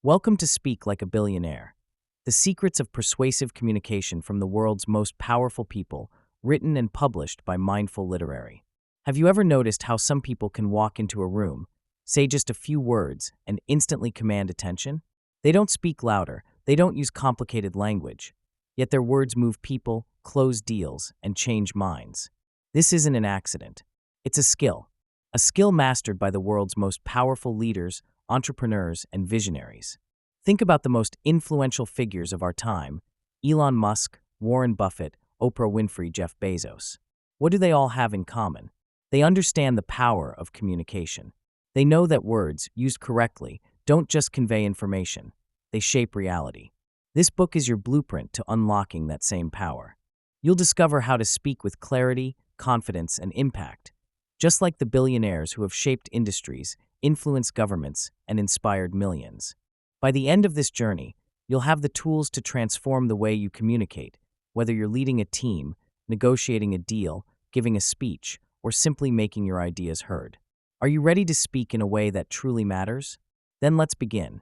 Welcome to Speak Like a Billionaire, the secrets of persuasive communication from the world's most powerful people, written and published by Mindful Literary. Have you ever noticed how some people can walk into a room, say just a few words, and instantly command attention? They don't speak louder, they don't use complicated language, yet their words move people, close deals, and change minds. This isn't an accident. It's a skill mastered by the world's most powerful leaders, entrepreneurs, and visionaries. Think about the most influential figures of our time: Elon Musk, Warren Buffett, Oprah Winfrey, Jeff Bezos. What do they all have in common? They understand the power of communication. They know that words, used correctly, don't just convey information, they shape reality. This book is your blueprint to unlocking that same power. You'll discover how to speak with clarity, confidence, and impact, just like the billionaires who have shaped industries, influenced governments, and inspired millions. By the end of this journey, you'll have the tools to transform the way you communicate, whether you're leading a team, negotiating a deal, giving a speech, or simply making your ideas heard. Are you ready to speak in a way that truly matters? Then let's begin.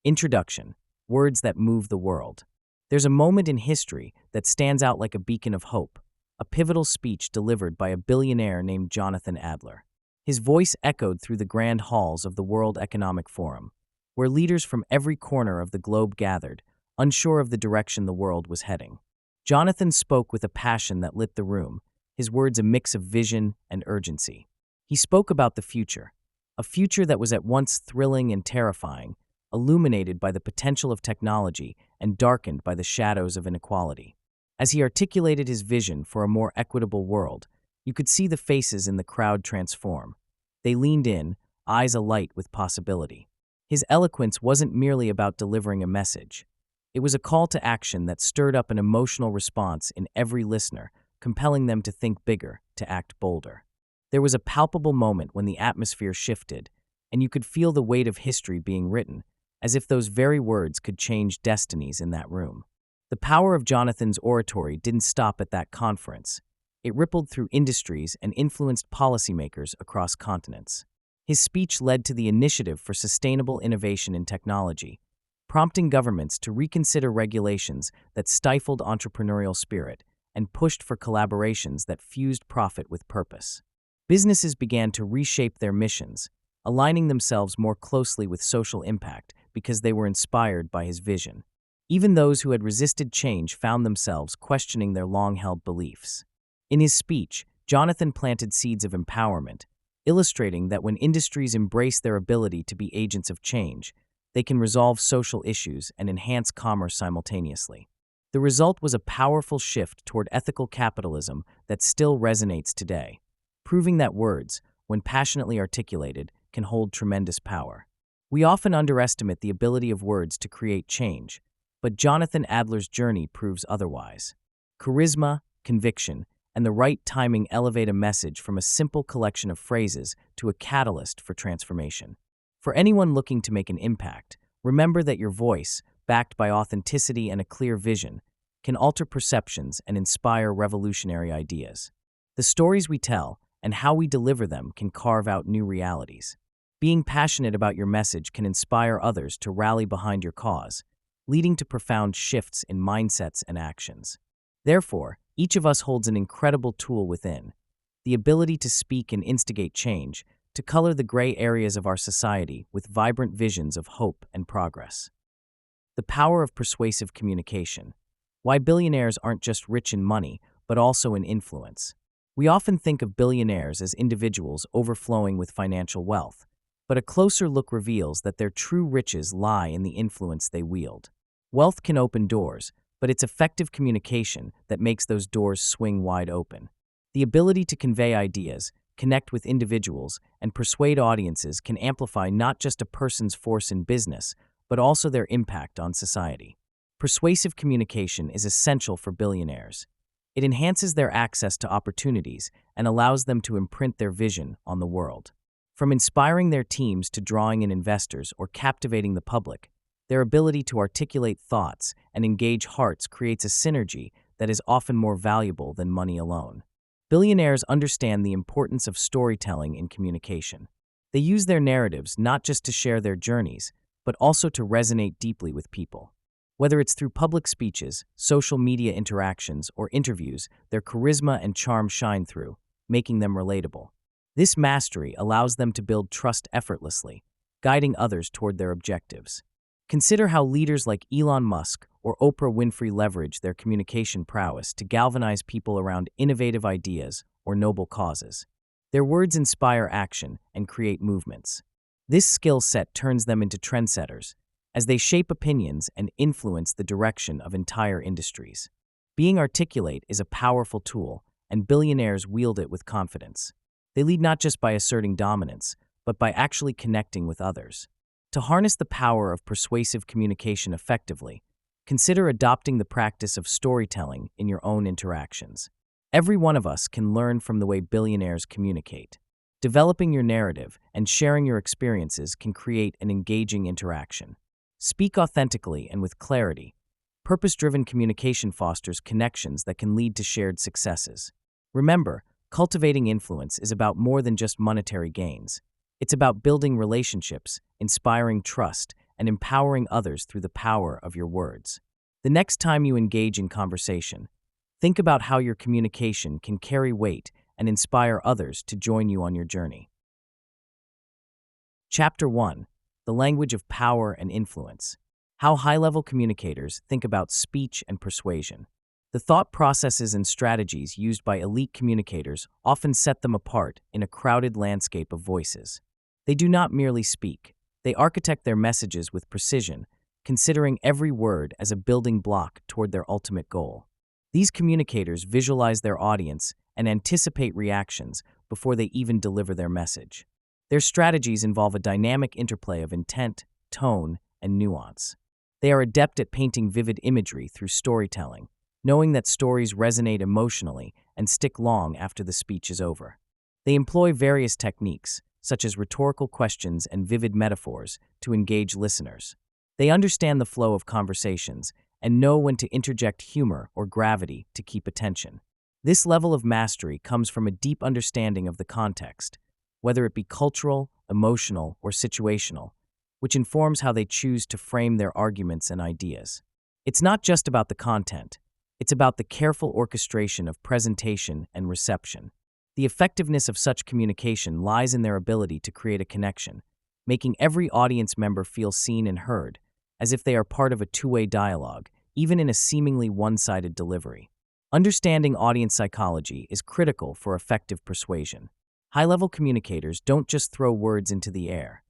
Introduction: Words that move the world. There's a moment in history that stands out like a beacon of hope, a pivotal speech delivered by a billionaire named Jonathan Adler. His voice echoed through the grand halls of the World Economic Forum, where leaders from every corner of the globe gathered, unsure of the direction the world was heading. Jonathan spoke with a passion that lit the room, his words a mix of vision and urgency. He spoke about the future, a future that was at once thrilling and terrifying, illuminated by the potential of technology and darkened by the shadows of inequality. As he articulated his vision for a more equitable world, you could see the faces in the crowd transform. They leaned in, eyes alight with possibility. His eloquence wasn't merely about delivering a message. It was a call to action that stirred up an emotional response in every listener, compelling them to think bigger, to act bolder. There was a palpable moment when the atmosphere shifted, and you could feel the weight of history being written, as if those very words could change destinies in that room. The power of Jonathan's oratory didn't stop at that conference. It rippled through industries and influenced policymakers across continents. His speech led to the Initiative for Sustainable Innovation in Technology, prompting governments to reconsider regulations that stifled entrepreneurial spirit and pushed for collaborations that fused profit with purpose. Businesses began to reshape their missions, aligning themselves more closely with social impact because they were inspired by his vision. Even those who had resisted change found themselves questioning their long-held beliefs. In his speech, Jonathan planted seeds of empowerment, illustrating that when industries embrace their ability to be agents of change, they can resolve social issues and enhance commerce simultaneously. The result was a powerful shift toward ethical capitalism that still resonates today, proving that words, when passionately articulated, can hold tremendous power. We often underestimate the ability of words to create change, but Jonathan Adler's journey proves otherwise. Charisma, conviction, and the right timing elevate a message from a simple collection of phrases to a catalyst for transformation. For anyone looking to make an impact, remember that your voice, backed by authenticity and a clear vision, can alter perceptions and inspire revolutionary ideas. The stories we tell and how we deliver them can carve out new realities. Being passionate about your message can inspire others to rally behind your cause, leading to profound shifts in mindsets and actions. Therefore, each of us holds an incredible tool within: the ability to speak and instigate change, to color the gray areas of our society with vibrant visions of hope and progress. The power of persuasive communication. Why billionaires aren't just rich in money, but also in influence. We often think of billionaires as individuals overflowing with financial wealth, but a closer look reveals that their true riches lie in the influence they wield. Wealth can open doors, but it's effective communication that makes those doors swing wide open. The ability to convey ideas, connect with individuals, and persuade audiences can amplify not just a person's force in business, but also their impact on society. Persuasive communication is essential for billionaires. It enhances their access to opportunities and allows them to imprint their vision on the world. From inspiring their teams to drawing in investors or captivating the public, their ability to articulate thoughts and engage hearts creates a synergy that is often more valuable than money alone. Billionaires understand the importance of storytelling in communication. They use their narratives not just to share their journeys, but also to resonate deeply with people. Whether it's through public speeches, social media interactions, or interviews, their charisma and charm shine through, making them relatable. This mastery allows them to build trust effortlessly, guiding others toward their objectives. Consider how leaders like Elon Musk or Oprah Winfrey leverage their communication prowess to galvanize people around innovative ideas or noble causes. Their words inspire action and create movements. This skill set turns them into trendsetters, as they shape opinions and influence the direction of entire industries. Being articulate is a powerful tool, and billionaires wield it with confidence. They lead not just by asserting dominance, but by actually connecting with others. To harness the power of persuasive communication effectively, consider adopting the practice of storytelling in your own interactions. Every one of us can learn from the way billionaires communicate. Developing your narrative and sharing your experiences can create an engaging interaction. Speak authentically and with clarity. Purpose-driven communication fosters connections that can lead to shared successes. Remember, cultivating influence is about more than just monetary gains. It's about building relationships, inspiring trust, and empowering others through the power of your words. The next time you engage in conversation, think about how your communication can carry weight and inspire others to join you on your journey. Chapter 1: The Language of Power and Influence. How high-level communicators think about speech and persuasion. The thought processes and strategies used by elite communicators often set them apart in a crowded landscape of voices. They do not merely speak. They architect their messages with precision, considering every word as a building block toward their ultimate goal. These communicators visualize their audience and anticipate reactions before they even deliver their message. Their strategies involve a dynamic interplay of intent, tone, and nuance. They are adept at painting vivid imagery through storytelling, knowing that stories resonate emotionally and stick long after the speech is over. They employ various techniques, such as rhetorical questions and vivid metaphors, to engage listeners. They understand the flow of conversations and know when to interject humor or gravity to keep attention. This level of mastery comes from a deep understanding of the context, whether it be cultural, emotional, or situational, which informs how they choose to frame their arguments and ideas. It's not just about the content. It's about the careful orchestration of presentation and reception. The effectiveness of such communication lies in their ability to create a connection, making every audience member feel seen and heard, as if they are part of a two-way dialogue, even in a seemingly one-sided delivery. Understanding audience psychology is critical for effective persuasion. High-level communicators don't just throw words into the air.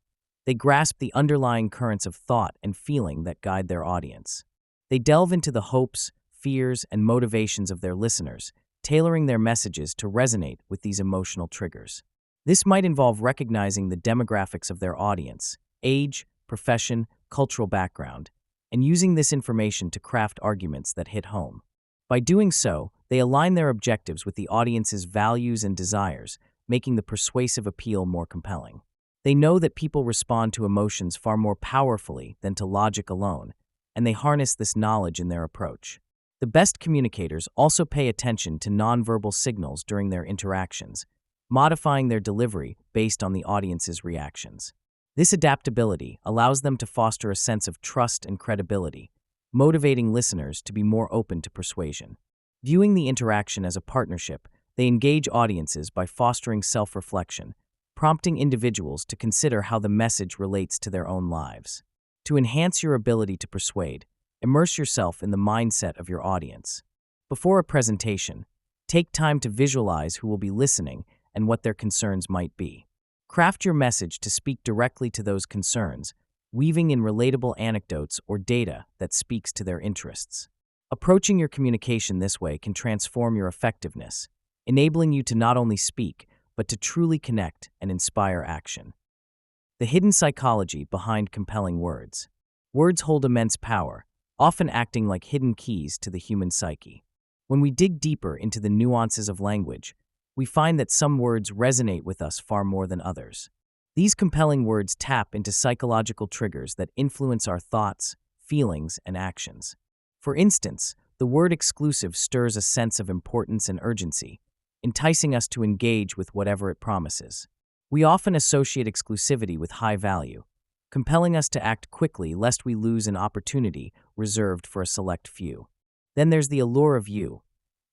They grasp the underlying currents of thought and feeling that guide their audience. They delve into the hopes, fears, and motivations of their listeners, tailoring their messages to resonate with these emotional triggers. This might involve recognizing the demographics of their audience, age, profession, cultural background, and using this information to craft arguments that hit home. By doing so, they align their objectives with the audience's values and desires, making the persuasive appeal more compelling. They know that people respond to emotions far more powerfully than to logic alone, and they harness this knowledge in their approach. The best communicators also pay attention to nonverbal signals during their interactions, modifying their delivery based on the audience's reactions. This adaptability allows them to foster a sense of trust and credibility, motivating listeners to be more open to persuasion. Viewing the interaction as a partnership, they engage audiences by fostering self-reflection, prompting individuals to consider how the message relates to their own lives. To enhance your ability to persuade, immerse yourself in the mindset of your audience. Before a presentation, take time to visualize who will be listening and what their concerns might be. Craft your message to speak directly to those concerns, weaving in relatable anecdotes or data that speaks to their interests. Approaching your communication this way can transform your effectiveness, enabling you to not only speak, but to truly connect and inspire action. The hidden psychology behind compelling words. Words hold immense power, often acting like hidden keys to the human psyche. When we dig deeper into the nuances of language, we find that some words resonate with us far more than others. These compelling words tap into psychological triggers that influence our thoughts, feelings, and actions. For instance, the word exclusive stirs a sense of importance and urgency, enticing us to engage with whatever it promises. We often associate exclusivity with high value, compelling us to act quickly lest we lose an opportunity reserved for a select few. Then there's the allure of you,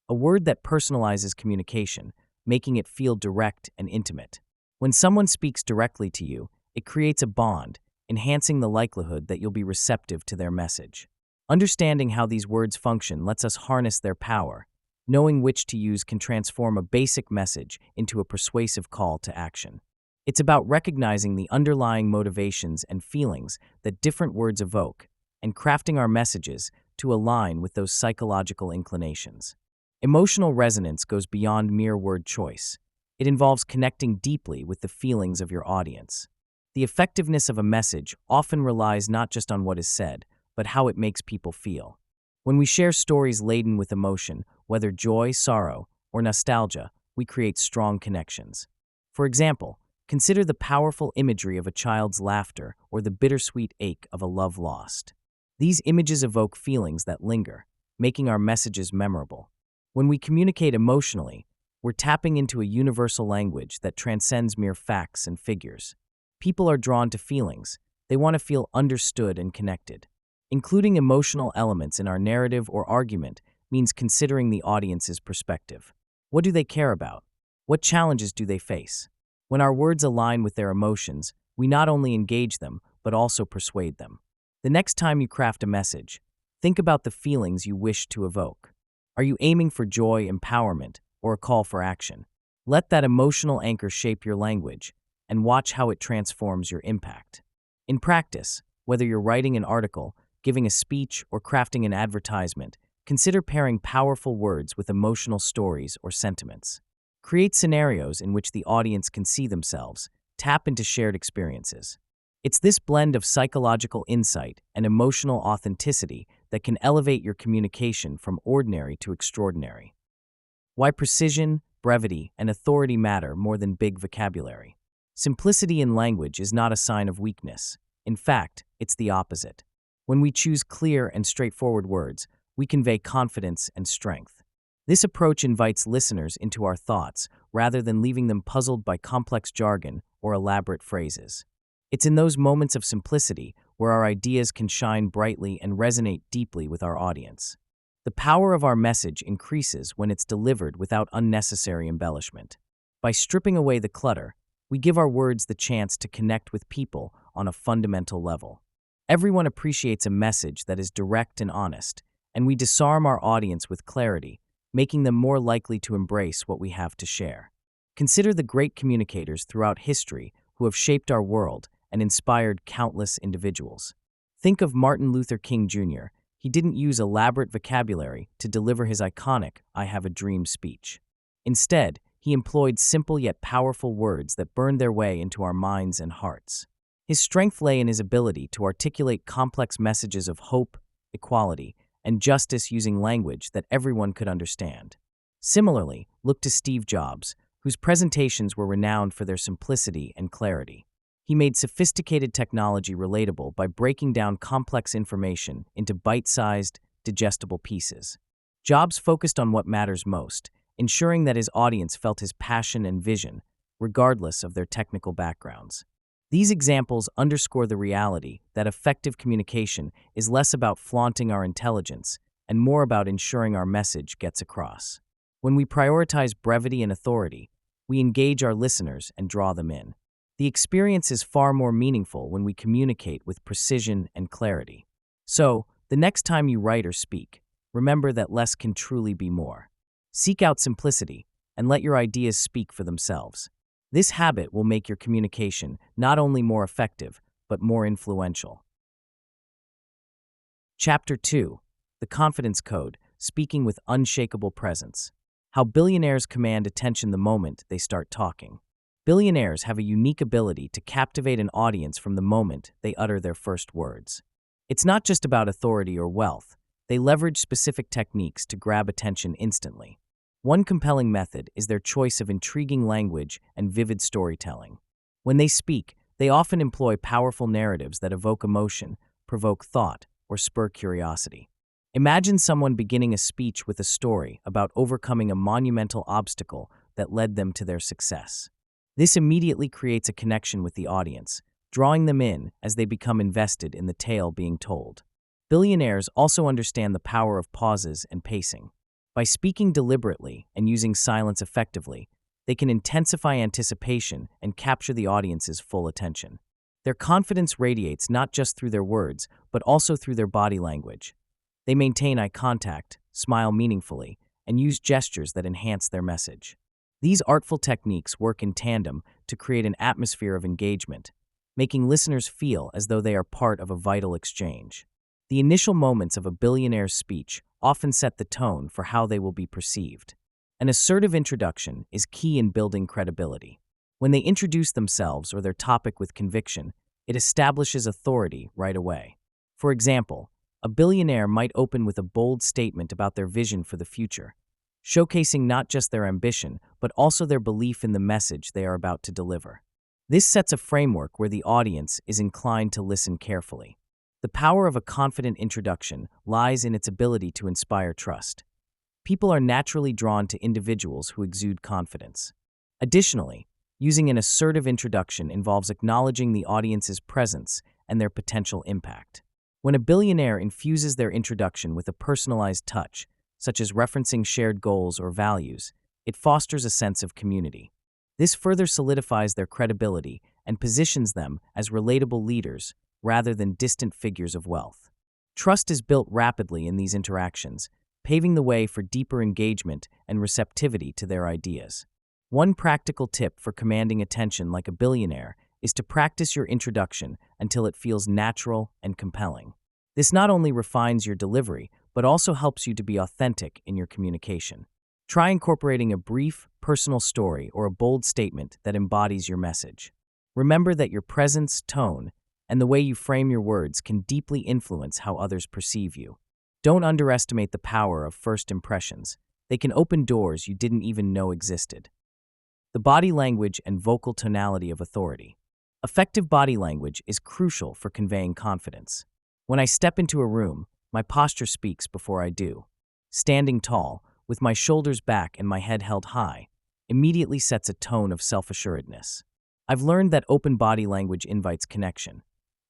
a word that personalizes communication, making it feel direct and intimate. When someone speaks directly to you, it creates a bond, enhancing the likelihood that you'll be receptive to their message. Understanding how these words function lets us harness their power. Knowing which to use can transform a basic message into a persuasive call to action. It's about recognizing the underlying motivations and feelings that different words evoke and crafting our messages to align with those psychological inclinations. Emotional resonance goes beyond mere word choice. It involves connecting deeply with the feelings of your audience. The effectiveness of a message often relies not just on what is said, but how it makes people feel. When we share stories laden with emotion, whether joy, sorrow, or nostalgia, we create strong connections. For example, consider the powerful imagery of a child's laughter or the bittersweet ache of a love lost. These images evoke feelings that linger, making our messages memorable. When we communicate emotionally, we're tapping into a universal language that transcends mere facts and figures. People are drawn to feelings. They want to feel understood and connected. Including emotional elements in our narrative or argument means considering the audience's perspective. What do they care about? What challenges do they face? When our words align with their emotions, we not only engage them, but also persuade them. The next time you craft a message, think about the feelings you wish to evoke. Are you aiming for joy, empowerment, or a call for action? Let that emotional anchor shape your language, and watch how it transforms your impact. In practice, whether you're writing an article, giving a speech, or crafting an advertisement, consider pairing powerful words with emotional stories or sentiments. Create scenarios in which the audience can see themselves, tap into shared experiences. It's this blend of psychological insight and emotional authenticity that can elevate your communication from ordinary to extraordinary. Why precision, brevity, and authority matter more than big vocabulary. Simplicity in language is not a sign of weakness. In fact, it's the opposite. When we choose clear and straightforward words, we convey confidence and strength. This approach invites listeners into our thoughts rather than leaving them puzzled by complex jargon or elaborate phrases. It's in those moments of simplicity where our ideas can shine brightly and resonate deeply with our audience. The power of our message increases when it's delivered without unnecessary embellishment. By stripping away the clutter, we give our words the chance to connect with people on a fundamental level. Everyone appreciates a message that is direct and honest, and we disarm our audience with clarity, making them more likely to embrace what we have to share. Consider the great communicators throughout history who have shaped our world and inspired countless individuals. Think of Martin Luther King Jr. He didn't use elaborate vocabulary to deliver his iconic "I Have a Dream" speech. Instead, he employed simple yet powerful words that burned their way into our minds and hearts. His strength lay in his ability to articulate complex messages of hope, equality, and justice using language that everyone could understand. Similarly, look to Steve Jobs, whose presentations were renowned for their simplicity and clarity. He made sophisticated technology relatable by breaking down complex information into bite-sized, digestible pieces. Jobs focused on what matters most, ensuring that his audience felt his passion and vision, regardless of their technical backgrounds. These examples underscore the reality that effective communication is less about flaunting our intelligence and more about ensuring our message gets across. When we prioritize brevity and authority, we engage our listeners and draw them in. The experience is far more meaningful when we communicate with precision and clarity. So, the next time you write or speak, remember that less can truly be more. Seek out simplicity and let your ideas speak for themselves. This habit will make your communication not only more effective, but more influential. Chapter 2: The Confidence Code, Speaking with Unshakable Presence. How billionaires command attention the moment they start talking. Billionaires have a unique ability to captivate an audience from the moment they utter their first words. It's not just about authority or wealth. They leverage specific techniques to grab attention instantly. One compelling method is their choice of intriguing language and vivid storytelling. When they speak, they often employ powerful narratives that evoke emotion, provoke thought, or spur curiosity. Imagine someone beginning a speech with a story about overcoming a monumental obstacle that led them to their success. This immediately creates a connection with the audience, drawing them in as they become invested in the tale being told. Billionaires also understand the power of pauses and pacing. By speaking deliberately and using silence effectively, they can intensify anticipation and capture the audience's full attention. Their confidence radiates not just through their words, but also through their body language. They maintain eye contact, smile meaningfully, and use gestures that enhance their message. These artful techniques work in tandem to create an atmosphere of engagement, making listeners feel as though they are part of a vital exchange. The initial moments of a billionaire's speech often set the tone for how they will be perceived. An assertive introduction is key in building credibility. When they introduce themselves or their topic with conviction, it establishes authority right away. For example, a billionaire might open with a bold statement about their vision for the future, showcasing not just their ambition, but also their belief in the message they are about to deliver. This sets a framework where the audience is inclined to listen carefully. The power of a confident introduction lies in its ability to inspire trust. People are naturally drawn to individuals who exude confidence. Additionally, using an assertive introduction involves acknowledging the audience's presence and their potential impact. When a billionaire infuses their introduction with a personalized touch, such as referencing shared goals or values, it fosters a sense of community. This further solidifies their credibility and positions them as relatable leaders rather than distant figures of wealth. Trust is built rapidly in these interactions, paving the way for deeper engagement and receptivity to their ideas. One practical tip for commanding attention like a billionaire is to practice your introduction until it feels natural and compelling. This not only refines your delivery, but also helps you to be authentic in your communication. Try incorporating a brief, personal story or a bold statement that embodies your message. Remember that your presence, tone, and the way you frame your words can deeply influence how others perceive you. Don't underestimate the power of first impressions. They can open doors you didn't even know existed. The body language and vocal tonality of authority. Effective body language is crucial for conveying confidence. When I step into a room, my posture speaks before I do. Standing tall, with my shoulders back and my head held high, immediately sets a tone of self-assuredness. I've learned that open body language invites connection.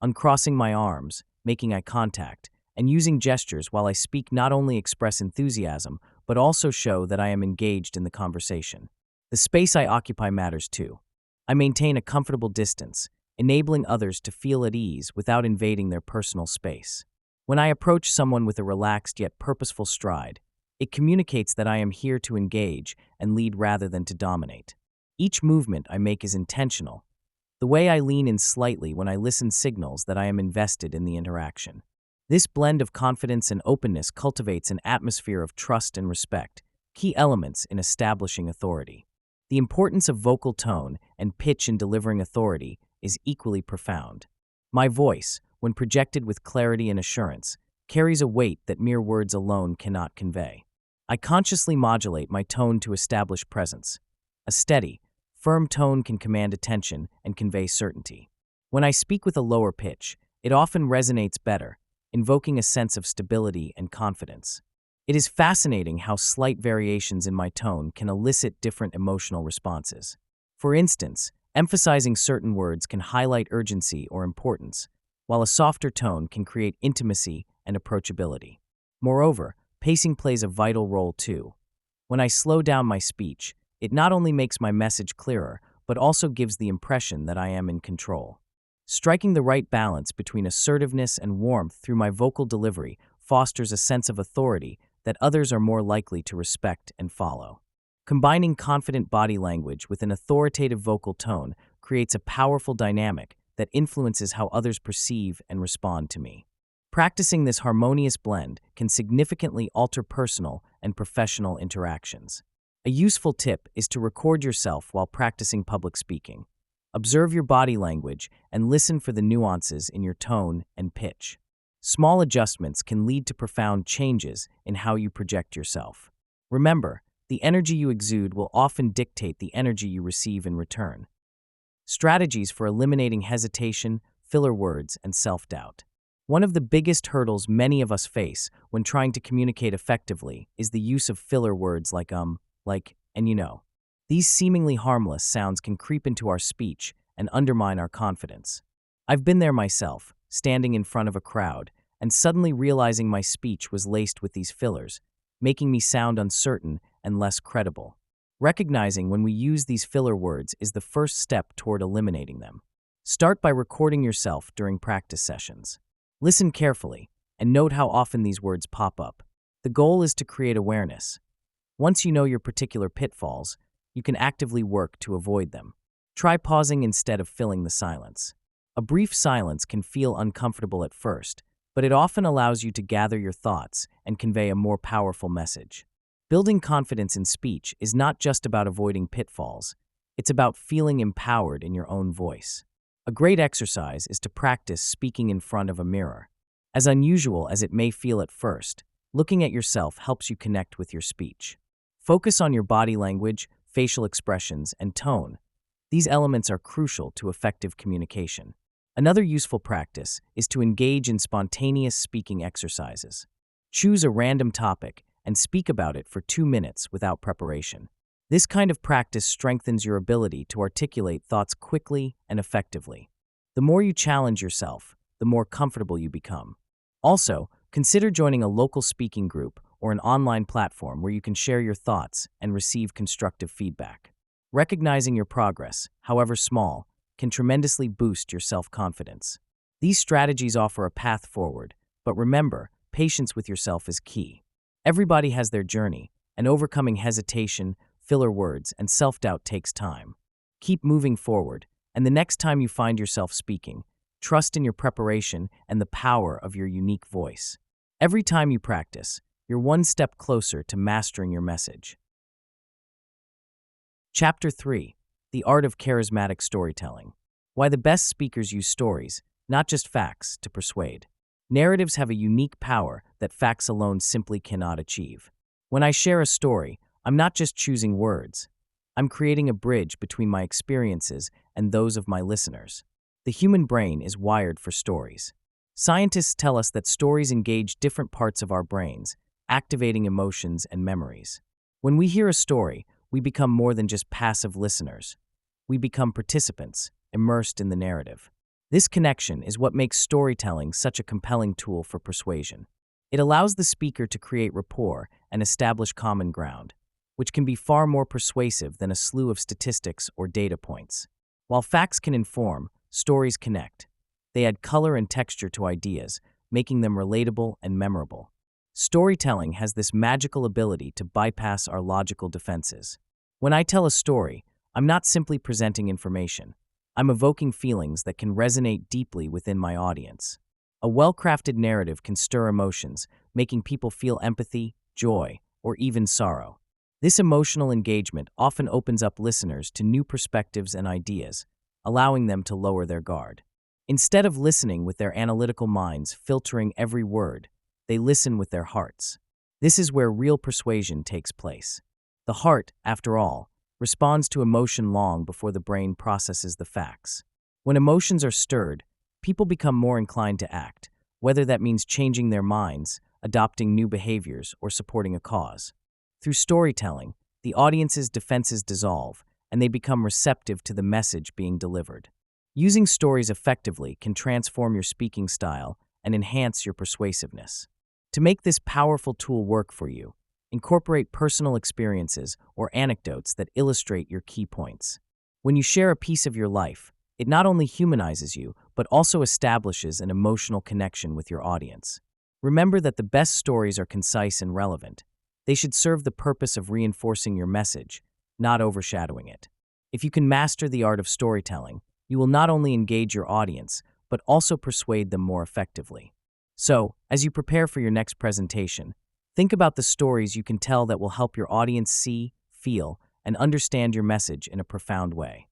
Uncrossing my arms, making eye contact, and using gestures while I speak not only express enthusiasm, but also show that I am engaged in the conversation. The space I occupy matters too. I maintain a comfortable distance, enabling others to feel at ease without invading their personal space. When I approach someone with a relaxed yet purposeful stride, it communicates that I am here to engage and lead rather than to dominate. Each movement I make is intentional. The way I lean in slightly when I listen signals that I am invested in the interaction. This blend of confidence and openness cultivates an atmosphere of trust and respect, key elements in establishing authority. The importance of vocal tone and pitch in delivering authority is equally profound. My voice, when projected with clarity and assurance, carries a weight that mere words alone cannot convey. I consciously modulate my tone to establish presence. A steady, firm tone can command attention and convey certainty. When I speak with a lower pitch, it often resonates better, invoking a sense of stability and confidence. It is fascinating how slight variations in my tone can elicit different emotional responses. For instance, emphasizing certain words can highlight urgency or importance, while a softer tone can create intimacy and approachability. Moreover, pacing plays a vital role too. When I slow down my speech, it not only makes my message clearer, but also gives the impression that I am in control. Striking the right balance between assertiveness and warmth through my vocal delivery fosters a sense of authority that others are more likely to respect and follow. Combining confident body language with an authoritative vocal tone creates a powerful dynamic that influences how others perceive and respond to me. Practicing this harmonious blend can significantly alter personal and professional interactions. A useful tip is to record yourself while practicing public speaking. Observe your body language and listen for the nuances in your tone and pitch. Small adjustments can lead to profound changes in how you project yourself. Remember, the energy you exude will often dictate the energy you receive in return. Strategies for eliminating hesitation, filler words, and self-doubt. One of the biggest hurdles many of us face when trying to communicate effectively is the use of filler words like, and you know. These seemingly harmless sounds can creep into our speech and undermine our confidence. I've been there myself, standing in front of a crowd, and suddenly realizing my speech was laced with these fillers, making me sound uncertain and less credible. Recognizing when we use these filler words is the first step toward eliminating them. Start by recording yourself during practice sessions. Listen carefully and note how often these words pop up. The goal is to create awareness. Once you know your particular pitfalls, you can actively work to avoid them. Try pausing instead of filling the silence. A brief silence can feel uncomfortable at first, but it often allows you to gather your thoughts and convey a more powerful message. Building confidence in speech is not just about avoiding pitfalls, it's about feeling empowered in your own voice. A great exercise is to practice speaking in front of a mirror. As unusual as it may feel at first, looking at yourself helps you connect with your speech. Focus on your body language, facial expressions, and tone. These elements are crucial to effective communication. Another useful practice is to engage in spontaneous speaking exercises. Choose a random topic and speak about it for 2 minutes without preparation. This kind of practice strengthens your ability to articulate thoughts quickly and effectively. The more you challenge yourself, the more comfortable you become. Also, consider joining a local speaking group or an online platform where you can share your thoughts and receive constructive feedback. Recognizing your progress, however small, can tremendously boost your self-confidence. These strategies offer a path forward, but remember, patience with yourself is key. Everybody has their journey, and overcoming hesitation, filler words, and self-doubt takes time. Keep moving forward, and the next time you find yourself speaking, trust in your preparation and the power of your unique voice. Every time you practice, you're one step closer to mastering your message. Chapter 3: The Art of Charismatic Storytelling. Why the best speakers use stories, not just facts, to persuade. Narratives have a unique power that facts alone simply cannot achieve. When I share a story, I'm not just choosing words. I'm creating a bridge between my experiences and those of my listeners. The human brain is wired for stories. Scientists tell us that stories engage different parts of our brains, activating emotions and memories. When we hear a story, we become more than just passive listeners. We become participants, immersed in the narrative. This connection is what makes storytelling such a compelling tool for persuasion. It allows the speaker to create rapport and establish common ground, which can be far more persuasive than a slew of statistics or data points. While facts can inform, stories connect. They add color and texture to ideas, making them relatable and memorable. Storytelling has this magical ability to bypass our logical defenses. When I tell a story, I'm not simply presenting information. I'm evoking feelings that can resonate deeply within my audience. A well-crafted narrative can stir emotions, making people feel empathy, joy, or even sorrow. This emotional engagement often opens up listeners to new perspectives and ideas, allowing them to lower their guard. Instead of listening with their analytical minds filtering every word, they listen with their hearts. This is where real persuasion takes place. The heart, after all, responds to emotion long before the brain processes the facts. When emotions are stirred, people become more inclined to act, whether that means changing their minds, adopting new behaviors, or supporting a cause. Through storytelling, the audience's defenses dissolve, and they become receptive to the message being delivered. Using stories effectively can transform your speaking style and enhance your persuasiveness. To make this powerful tool work for you, incorporate personal experiences or anecdotes that illustrate your key points. When you share a piece of your life, it not only humanizes you, but also establishes an emotional connection with your audience. Remember that the best stories are concise and relevant. They should serve the purpose of reinforcing your message, not overshadowing it. If you can master the art of storytelling, you will not only engage your audience, but also persuade them more effectively. So, as you prepare for your next presentation, think about the stories you can tell that will help your audience see, feel, and understand your message in a profound way.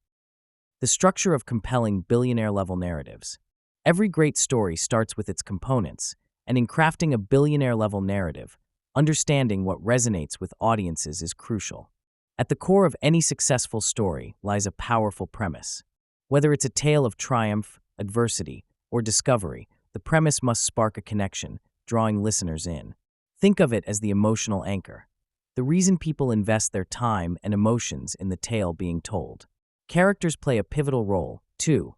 The structure of compelling billionaire-level narratives. Every great story starts with its components, and in crafting a billionaire-level narrative, understanding what resonates with audiences is crucial. At the core of any successful story lies a powerful premise. Whether it's a tale of triumph, adversity, or discovery, the premise must spark a connection, drawing listeners in. Think of it as the emotional anchor. the reason people invest their time and emotions in the tale being told. Characters play a pivotal role, too.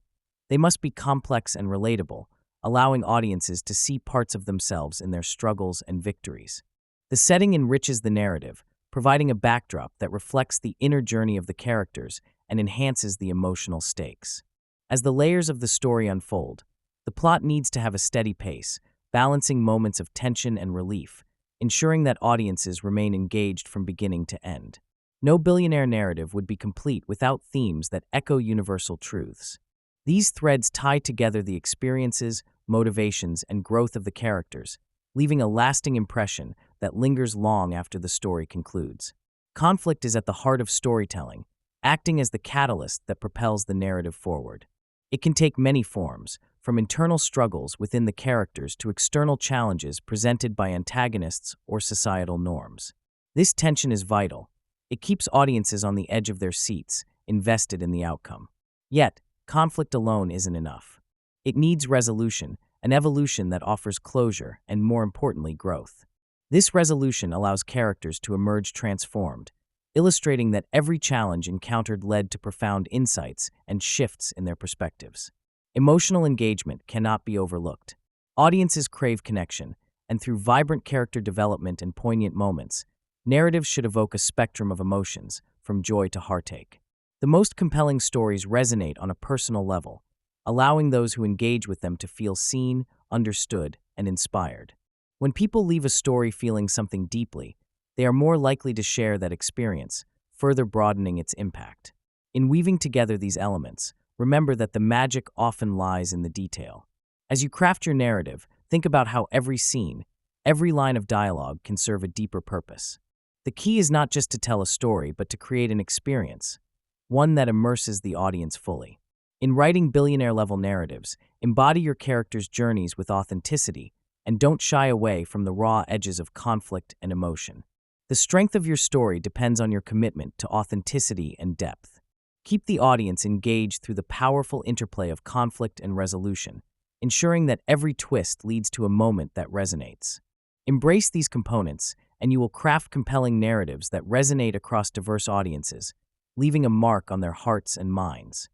They must be complex and relatable, allowing audiences to see parts of themselves in their struggles and victories. The setting enriches the narrative, providing a backdrop that reflects the inner journey of the characters and enhances the emotional stakes. As the layers of the story unfold, the plot needs to have a steady pace, balancing moments of tension and relief, ensuring that audiences remain engaged from beginning to end. No billionaire narrative would be complete without themes that echo universal truths. These threads tie together the experiences, motivations, and growth of the characters, leaving a lasting impression that lingers long after the story concludes. Conflict is at the heart of storytelling, acting as the catalyst that propels the narrative forward. It can take many forms, from internal struggles within the characters to external challenges presented by antagonists or societal norms. This tension is vital. It keeps audiences on the edge of their seats, invested in the outcome. Yet, conflict alone isn't enough. It needs resolution, an evolution that offers closure and, more importantly, growth. This resolution allows characters to emerge transformed, illustrating that every challenge encountered led to profound insights and shifts in their perspectives. Emotional engagement cannot be overlooked. Audiences crave connection, and through vibrant character development and poignant moments, narratives should evoke a spectrum of emotions, from joy to heartache. The most compelling stories resonate on a personal level, allowing those who engage with them to feel seen, understood, and inspired. When people leave a story feeling something deeply, they are more likely to share that experience, further broadening its impact. In weaving together these elements, remember that the magic often lies in the detail. As you craft your narrative, think about how every scene, every line of dialogue can serve a deeper purpose. The key is not just to tell a story, but to create an experience, one that immerses the audience fully. In writing billionaire-level narratives, embody your characters' journeys with authenticity and don't shy away from the raw edges of conflict and emotion. The strength of your story depends on your commitment to authenticity and depth. Keep the audience engaged through the powerful interplay of conflict and resolution, ensuring that every twist leads to a moment that resonates. Embrace these components, and you will craft compelling narratives that resonate across diverse audiences, leaving a mark on their hearts and minds.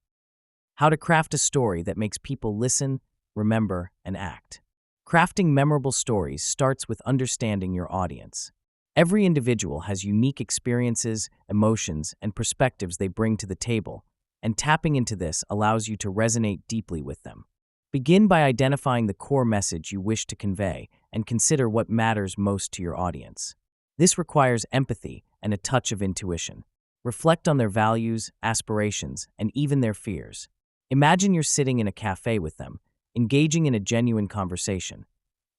How to craft a story that makes people listen, remember, and act. Crafting memorable stories starts with understanding your audience. Every individual has unique experiences, emotions, and perspectives they bring to the table, and tapping into this allows you to resonate deeply with them. Begin by identifying the core message you wish to convey and consider what matters most to your audience. This requires empathy and a touch of intuition. Reflect on their values, aspirations, and even their fears. Imagine you're sitting in a cafe with them, engaging in a genuine conversation.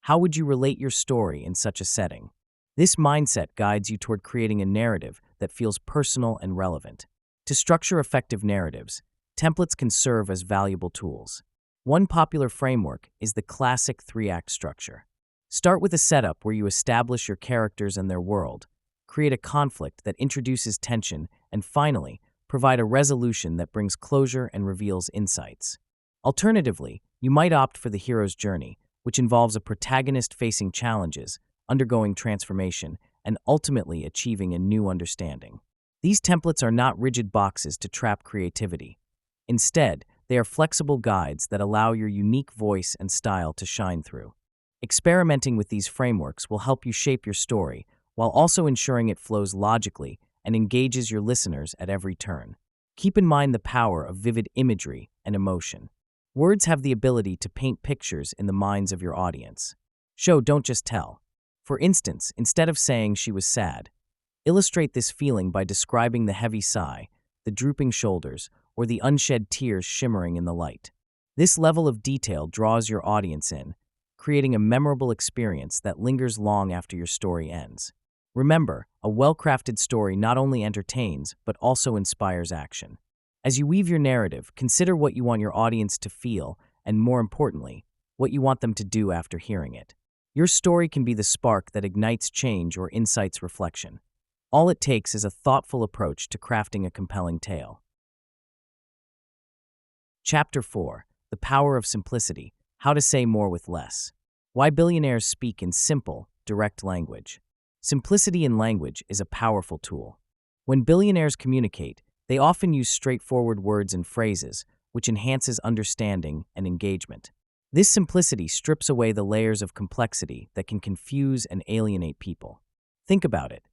How would you relate your story in such a setting? This mindset guides you toward creating a narrative that feels personal and relevant. To structure effective narratives, templates can serve as valuable tools. One popular framework is the classic 3-act structure. Start with a setup where you establish your characters and their world, create a conflict that introduces tension, and finally, provide a resolution that brings closure and reveals insights. Alternatively, you might opt for the hero's journey, which involves a protagonist facing challenges, undergoing transformation, and ultimately achieving a new understanding. These templates are not rigid boxes to trap creativity. Instead, they are flexible guides that allow your unique voice and style to shine through. Experimenting with these frameworks will help you shape your story, while also ensuring it flows logically and engages your listeners at every turn. Keep in mind the power of vivid imagery and emotion. Words have the ability to paint pictures in the minds of your audience. Show, don't just tell. For instance, instead of saying she was sad, illustrate this feeling by describing the heavy sigh, the drooping shoulders, or the unshed tears shimmering in the light. This level of detail draws your audience in, creating a memorable experience that lingers long after your story ends. Remember, a well-crafted story not only entertains, but also inspires action. As you weave your narrative, consider what you want your audience to feel, and more importantly, what you want them to do after hearing it. Your story can be the spark that ignites change or incites reflection. All it takes is a thoughtful approach to crafting a compelling tale. Chapter 4: The Power of Simplicity: How to Say More with Less. Why billionaires speak in simple, direct language. Simplicity in language is a powerful tool. When billionaires communicate, they often use straightforward words and phrases, which enhances understanding and engagement. This simplicity strips away the layers of complexity that can confuse and alienate people. Think about it.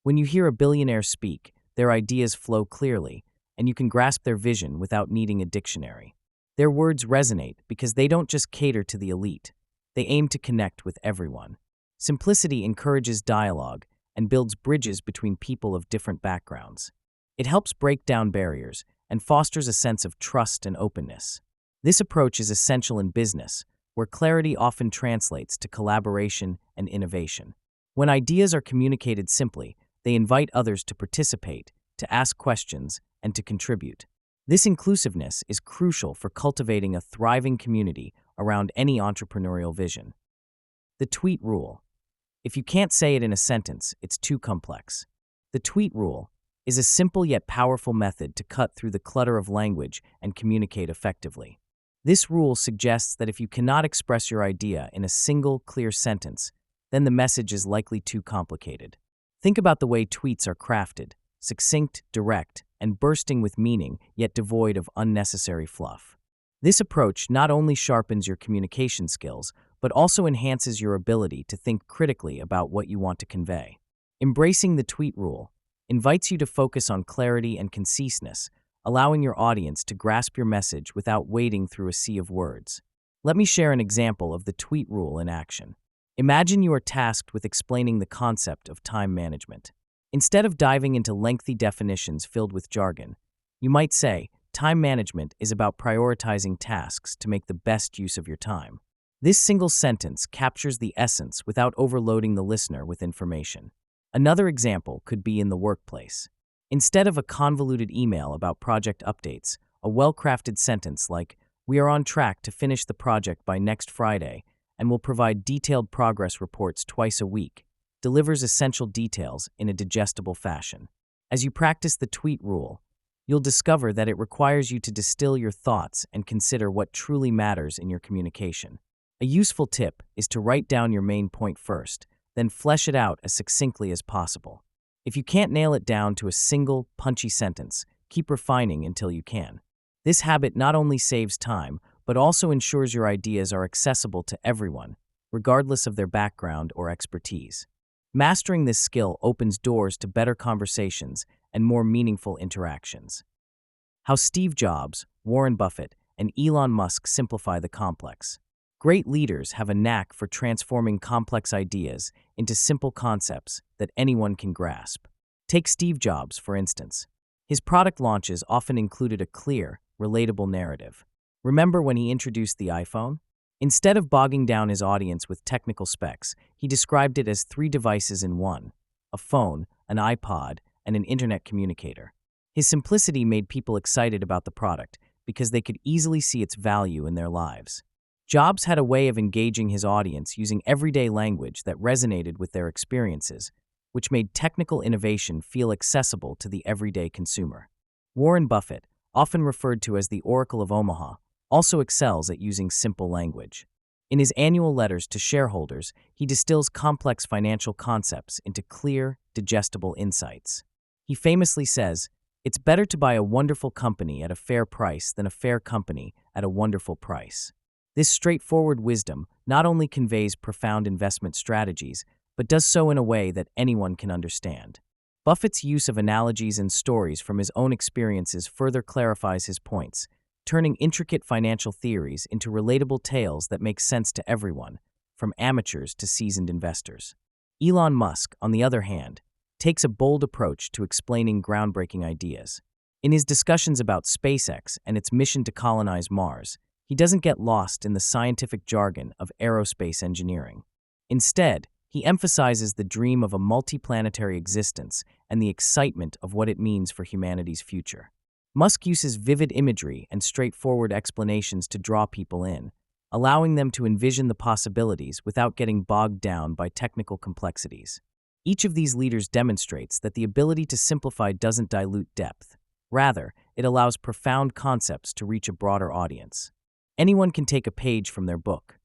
When you hear a billionaire speak, their ideas flow clearly, and you can grasp their vision without needing a dictionary. Their words resonate because they don't just cater to the elite, they aim to connect with everyone. Simplicity encourages dialogue and builds bridges between people of different backgrounds. It helps break down barriers and fosters a sense of trust and openness. This approach is essential in business, where clarity often translates to collaboration and innovation. When ideas are communicated simply, they invite others to participate, to ask questions, and to contribute. This inclusiveness is crucial for cultivating a thriving community around any entrepreneurial vision. The tweet rule. If you can't say it in a sentence, it's too complex. The tweet rule is a simple yet powerful method to cut through the clutter of language and communicate effectively. This rule suggests that if you cannot express your idea in a single, clear sentence, then the message is likely too complicated. Think about the way tweets are crafted: succinct, direct, and bursting with meaning, yet devoid of unnecessary fluff. This approach not only sharpens your communication skills, but also enhances your ability to think critically about what you want to convey. Embracing the tweet rule invites you to focus on clarity and conciseness, allowing your audience to grasp your message without wading through a sea of words. Let me share an example of the tweet rule in action. Imagine you are tasked with explaining the concept of time management. Instead of diving into lengthy definitions filled with jargon, you might say, time management is about prioritizing tasks to make the best use of your time. This single sentence captures the essence without overloading the listener with information. Another example could be in the workplace. Instead of a convoluted email about project updates, a well-crafted sentence like, "We are on track to finish the project by next Friday and will provide detailed progress reports twice a week," delivers essential details in a digestible fashion. As you practice the tweet rule, you'll discover that it requires you to distill your thoughts and consider what truly matters in your communication. A useful tip is to write down your main point first, then flesh it out as succinctly as possible. If you can't nail it down to a single, punchy sentence, keep refining until you can. This habit not only saves time, but also ensures your ideas are accessible to everyone, regardless of their background or expertise. Mastering this skill opens doors to better conversations and more meaningful interactions. How Steve Jobs, Warren Buffett, and Elon Musk simplify the complex. Great leaders have a knack for transforming complex ideas into simple concepts that anyone can grasp. Take Steve Jobs, for instance. His product launches often included a clear, relatable narrative. Remember when he introduced the iPhone? Instead of bogging down his audience with technical specs, he described it as 3 devices in one: a phone, an iPod, and an internet communicator. His simplicity made people excited about the product because they could easily see its value in their lives. Jobs had a way of engaging his audience using everyday language that resonated with their experiences, which made technical innovation feel accessible to the everyday consumer. Warren Buffett, often referred to as the Oracle of Omaha, also excels at using simple language. In his annual letters to shareholders, he distills complex financial concepts into clear, digestible insights. He famously says, "It's better to buy a wonderful company at a fair price than a fair company at a wonderful price." This straightforward wisdom not only conveys profound investment strategies, but does so in a way that anyone can understand. Buffett's use of analogies and stories from his own experiences further clarifies his points, turning intricate financial theories into relatable tales that make sense to everyone, from amateurs to seasoned investors. Elon Musk, on the other hand, takes a bold approach to explaining groundbreaking ideas. In his discussions about SpaceX and its mission to colonize Mars, he doesn't get lost in the scientific jargon of aerospace engineering. Instead, he emphasizes the dream of a multiplanetary existence and the excitement of what it means for humanity's future. Musk uses vivid imagery and straightforward explanations to draw people in, allowing them to envision the possibilities without getting bogged down by technical complexities. Each of these leaders demonstrates that the ability to simplify doesn't dilute depth. Rather, it allows profound concepts to reach a broader audience. Anyone can take a page from their book.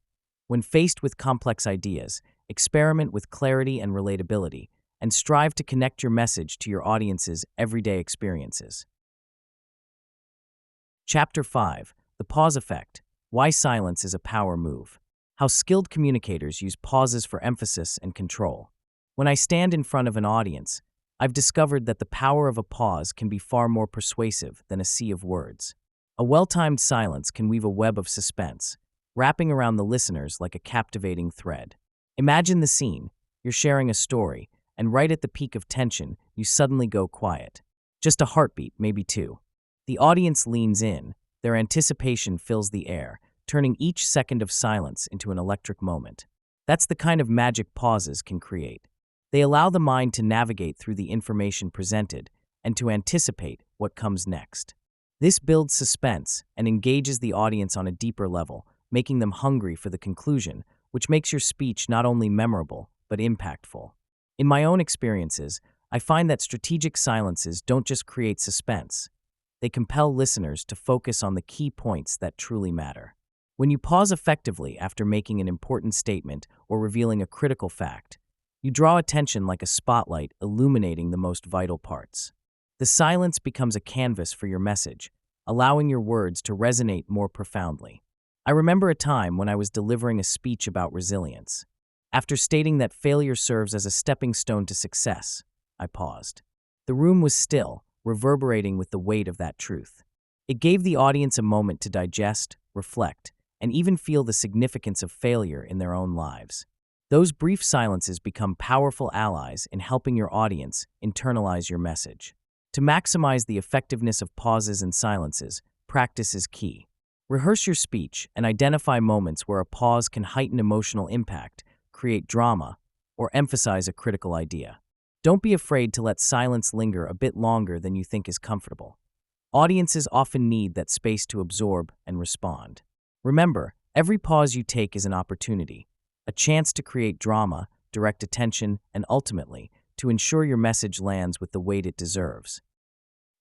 When faced with complex ideas, experiment with clarity and relatability, and strive to connect your message to your audience's everyday experiences. Chapter 5: The Pause Effect: Why Silence is a Power Move. How skilled communicators use pauses for emphasis and control. When I stand in front of an audience, I've discovered that the power of a pause can be far more persuasive than a sea of words. A well-timed silence can weave a web of suspense, wrapping around the listeners like a captivating thread. Imagine the scene: you're sharing a story, and right at the peak of tension, you suddenly go quiet. Just a heartbeat, maybe two. The audience leans in, their anticipation fills the air, turning each second of silence into an electric moment. That's the kind of magic pauses can create. They allow the mind to navigate through the information presented and to anticipate what comes next. This builds suspense and engages the audience on a deeper level, making them hungry for the conclusion, which makes your speech not only memorable, but impactful. In my own experiences, I find that strategic silences don't just create suspense. They compel listeners to focus on the key points that truly matter. When you pause effectively after making an important statement or revealing a critical fact, you draw attention like a spotlight, illuminating the most vital parts. The silence becomes a canvas for your message, allowing your words to resonate more profoundly. I remember a time when I was delivering a speech about resilience. After stating that failure serves as a stepping stone to success, I paused. The room was still, reverberating with the weight of that truth. It gave the audience a moment to digest, reflect, and even feel the significance of failure in their own lives. Those brief silences become powerful allies in helping your audience internalize your message. To maximize the effectiveness of pauses and silences, practice is key. Rehearse your speech and identify moments where a pause can heighten emotional impact, create drama, or emphasize a critical idea. Don't be afraid to let silence linger a bit longer than you think is comfortable. Audiences often need that space to absorb and respond. Remember, every pause you take is an opportunity, a chance to create drama, direct attention, and ultimately, to ensure your message lands with the weight it deserves.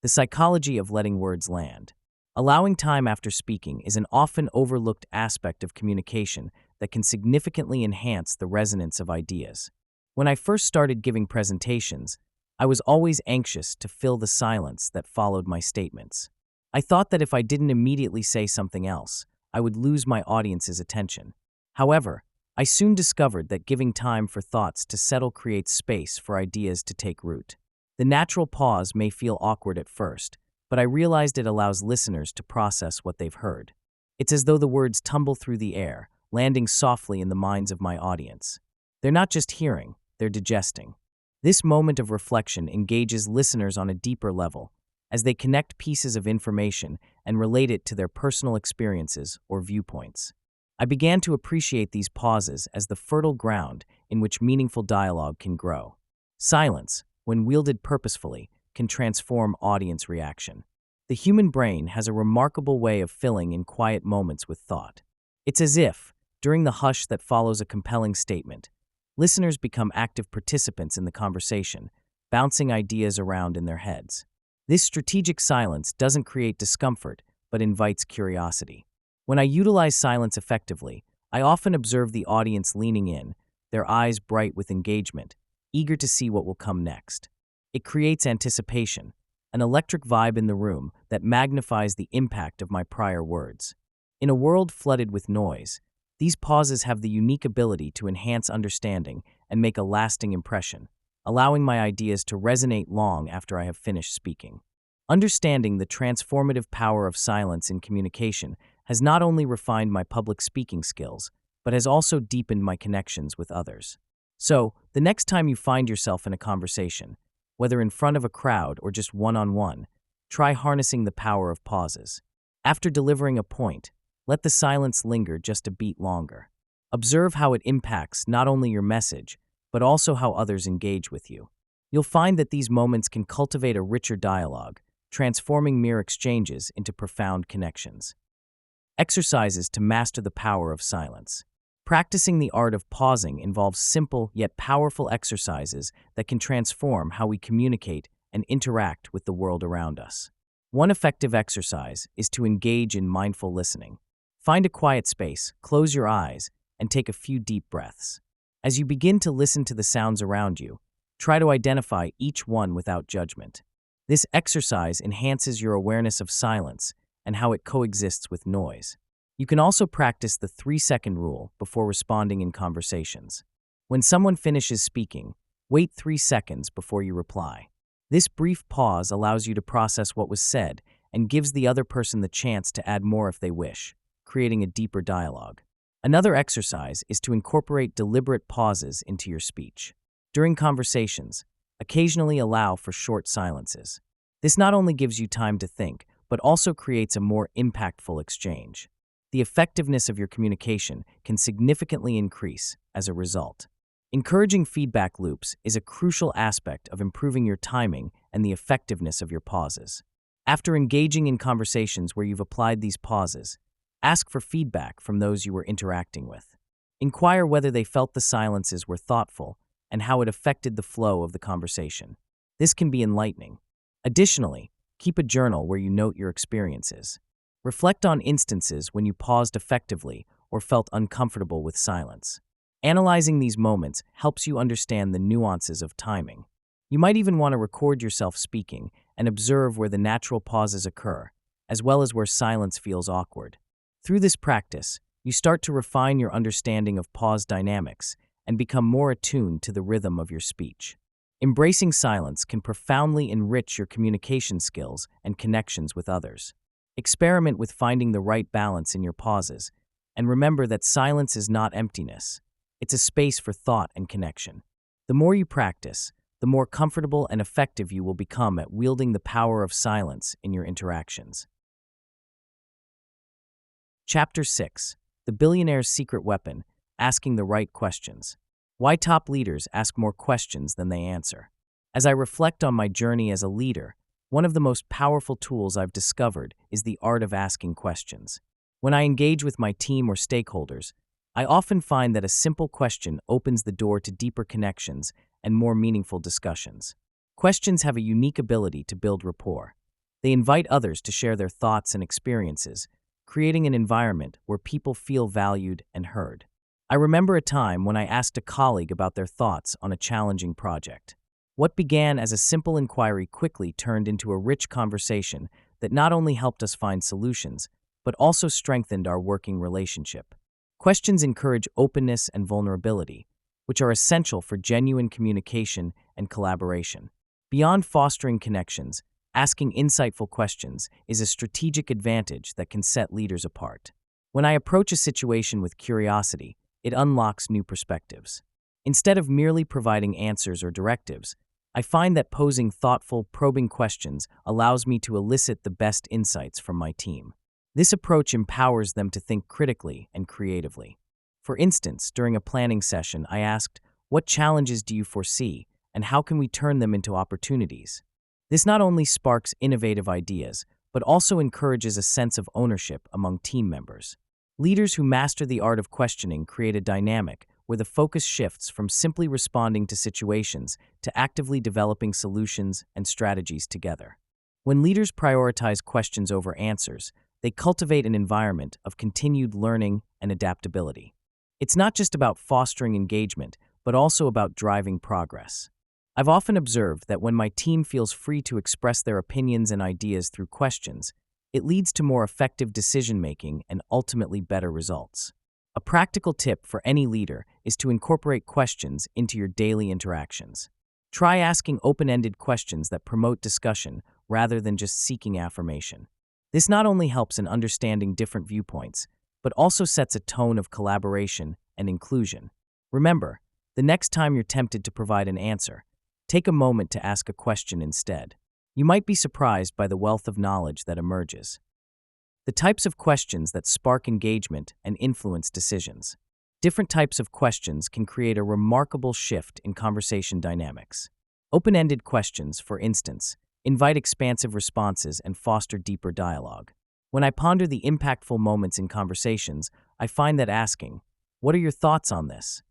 The psychology of letting words land. Allowing time after speaking is an often overlooked aspect of communication that can significantly enhance the resonance of ideas. When I first started giving presentations, I was always anxious to fill the silence that followed my statements. I thought that if I didn't immediately say something else, I would lose my audience's attention. However, I soon discovered that giving time for thoughts to settle creates space for ideas to take root. The natural pause may feel awkward at first, but I realized it allows listeners to process what they've heard. It's as though the words tumble through the air, landing softly in the minds of my audience. They're not just hearing, they're digesting. This moment of reflection engages listeners on a deeper level, as they connect pieces of information and relate it to their personal experiences or viewpoints. I began to appreciate these pauses as the fertile ground in which meaningful dialogue can grow. Silence, when wielded purposefully, can transform audience reaction. The human brain has a remarkable way of filling in quiet moments with thought. It's as if, during the hush that follows a compelling statement, listeners become active participants in the conversation, bouncing ideas around in their heads. This strategic silence doesn't create discomfort, but invites curiosity. When I utilize silence effectively, I often observe the audience leaning in, their eyes bright with engagement, eager to see what will come next. It creates anticipation, an electric vibe in the room that magnifies the impact of my prior words. In a world flooded with noise, these pauses have the unique ability to enhance understanding and make a lasting impression, allowing my ideas to resonate long after I have finished speaking. Understanding the transformative power of silence in communication has not only refined my public speaking skills, but has also deepened my connections with others. So, the next time you find yourself in a conversation, whether in front of a crowd or just one-on-one, try harnessing the power of pauses. After delivering a point, let the silence linger just a beat longer. Observe how it impacts not only your message, but also how others engage with you. You'll find that these moments can cultivate a richer dialogue, transforming mere exchanges into profound connections. Exercises to master the power of silence. Practicing the art of pausing involves simple yet powerful exercises that can transform how we communicate and interact with the world around us. One effective exercise is to engage in mindful listening. Find a quiet space, close your eyes, and take a few deep breaths. As you begin to listen to the sounds around you, Try to identify each one without judgment. This exercise enhances your awareness of silence and how it coexists with noise. You can also practice the 3-second rule before responding in conversations. When someone finishes speaking, wait 3 seconds before you reply. This brief pause allows you to process what was said and gives the other person the chance to add more if they wish, creating a deeper dialogue. Another exercise is to incorporate deliberate pauses into your speech. During conversations, occasionally allow for short silences. This not only gives you time to think, but also creates a more impactful exchange. The effectiveness of your communication can significantly increase as a result. Encouraging feedback loops is a crucial aspect of improving your timing and the effectiveness of your pauses. After engaging in conversations where you've applied these pauses, ask for feedback from those you were interacting with. Inquire whether they felt the silences were thoughtful and how it affected the flow of the conversation. This can be enlightening. Additionally, keep a journal where you note your experiences. Reflect on instances when you paused effectively or felt uncomfortable with silence. Analyzing these moments helps you understand the nuances of timing. You might even want to record yourself speaking and observe where the natural pauses occur, as well as where silence feels awkward. Through this practice, you start to refine your understanding of pause dynamics and become more attuned to the rhythm of your speech. Embracing silence can profoundly enrich your communication skills and connections with others. Experiment with finding the right balance in your pauses, and remember that silence is not emptiness. It's a space for thought and connection. The more you practice, the more comfortable and effective you will become at wielding the power of silence in your interactions. Chapter 6. The Billionaire's Secret Weapon: Asking the Right Questions. Why top leaders ask more questions than they answer. As I reflect on my journey as a leader, one of the most powerful tools I've discovered is the art of asking questions. When I engage with my team or stakeholders, I often find that a simple question opens the door to deeper connections and more meaningful discussions. Questions have a unique ability to build rapport. They invite others to share their thoughts and experiences, creating an environment where people feel valued and heard. I remember a time when I asked a colleague about their thoughts on a challenging project. What began as a simple inquiry quickly turned into a rich conversation that not only helped us find solutions, but also strengthened our working relationship. Questions encourage openness and vulnerability, which are essential for genuine communication and collaboration. Beyond fostering connections, asking insightful questions is a strategic advantage that can set leaders apart. When I approach a situation with curiosity, it unlocks new perspectives. Instead of merely providing answers or directives, I find that posing thoughtful, probing questions allows me to elicit the best insights from my team. This approach empowers them to think critically and creatively. For instance, during a planning session, I asked, "What challenges do you foresee, and how can we turn them into opportunities?" This not only sparks innovative ideas, but also encourages a sense of ownership among team members. Leaders who master the art of questioning create a dynamic where the focus shifts from simply responding to situations to actively developing solutions and strategies together. When leaders prioritize questions over answers, they cultivate an environment of continued learning and adaptability. It's not just about fostering engagement, but also about driving progress. I've often observed that when my team feels free to express their opinions and ideas through questions, it leads to more effective decision-making and ultimately better results. A practical tip for any leader is to incorporate questions into your daily interactions. Try asking open-ended questions that promote discussion rather than just seeking affirmation. This not only helps in understanding different viewpoints, but also sets a tone of collaboration and inclusion. Remember, the next time you're tempted to provide an answer, take a moment to ask a question instead. You might be surprised by the wealth of knowledge that emerges. The types of questions that spark engagement and influence decisions. Different types of questions can create a remarkable shift in conversation dynamics. Open-ended questions, for instance, invite expansive responses and foster deeper dialogue. When I ponder the impactful moments in conversations, I find that asking, "What are your thoughts on this?"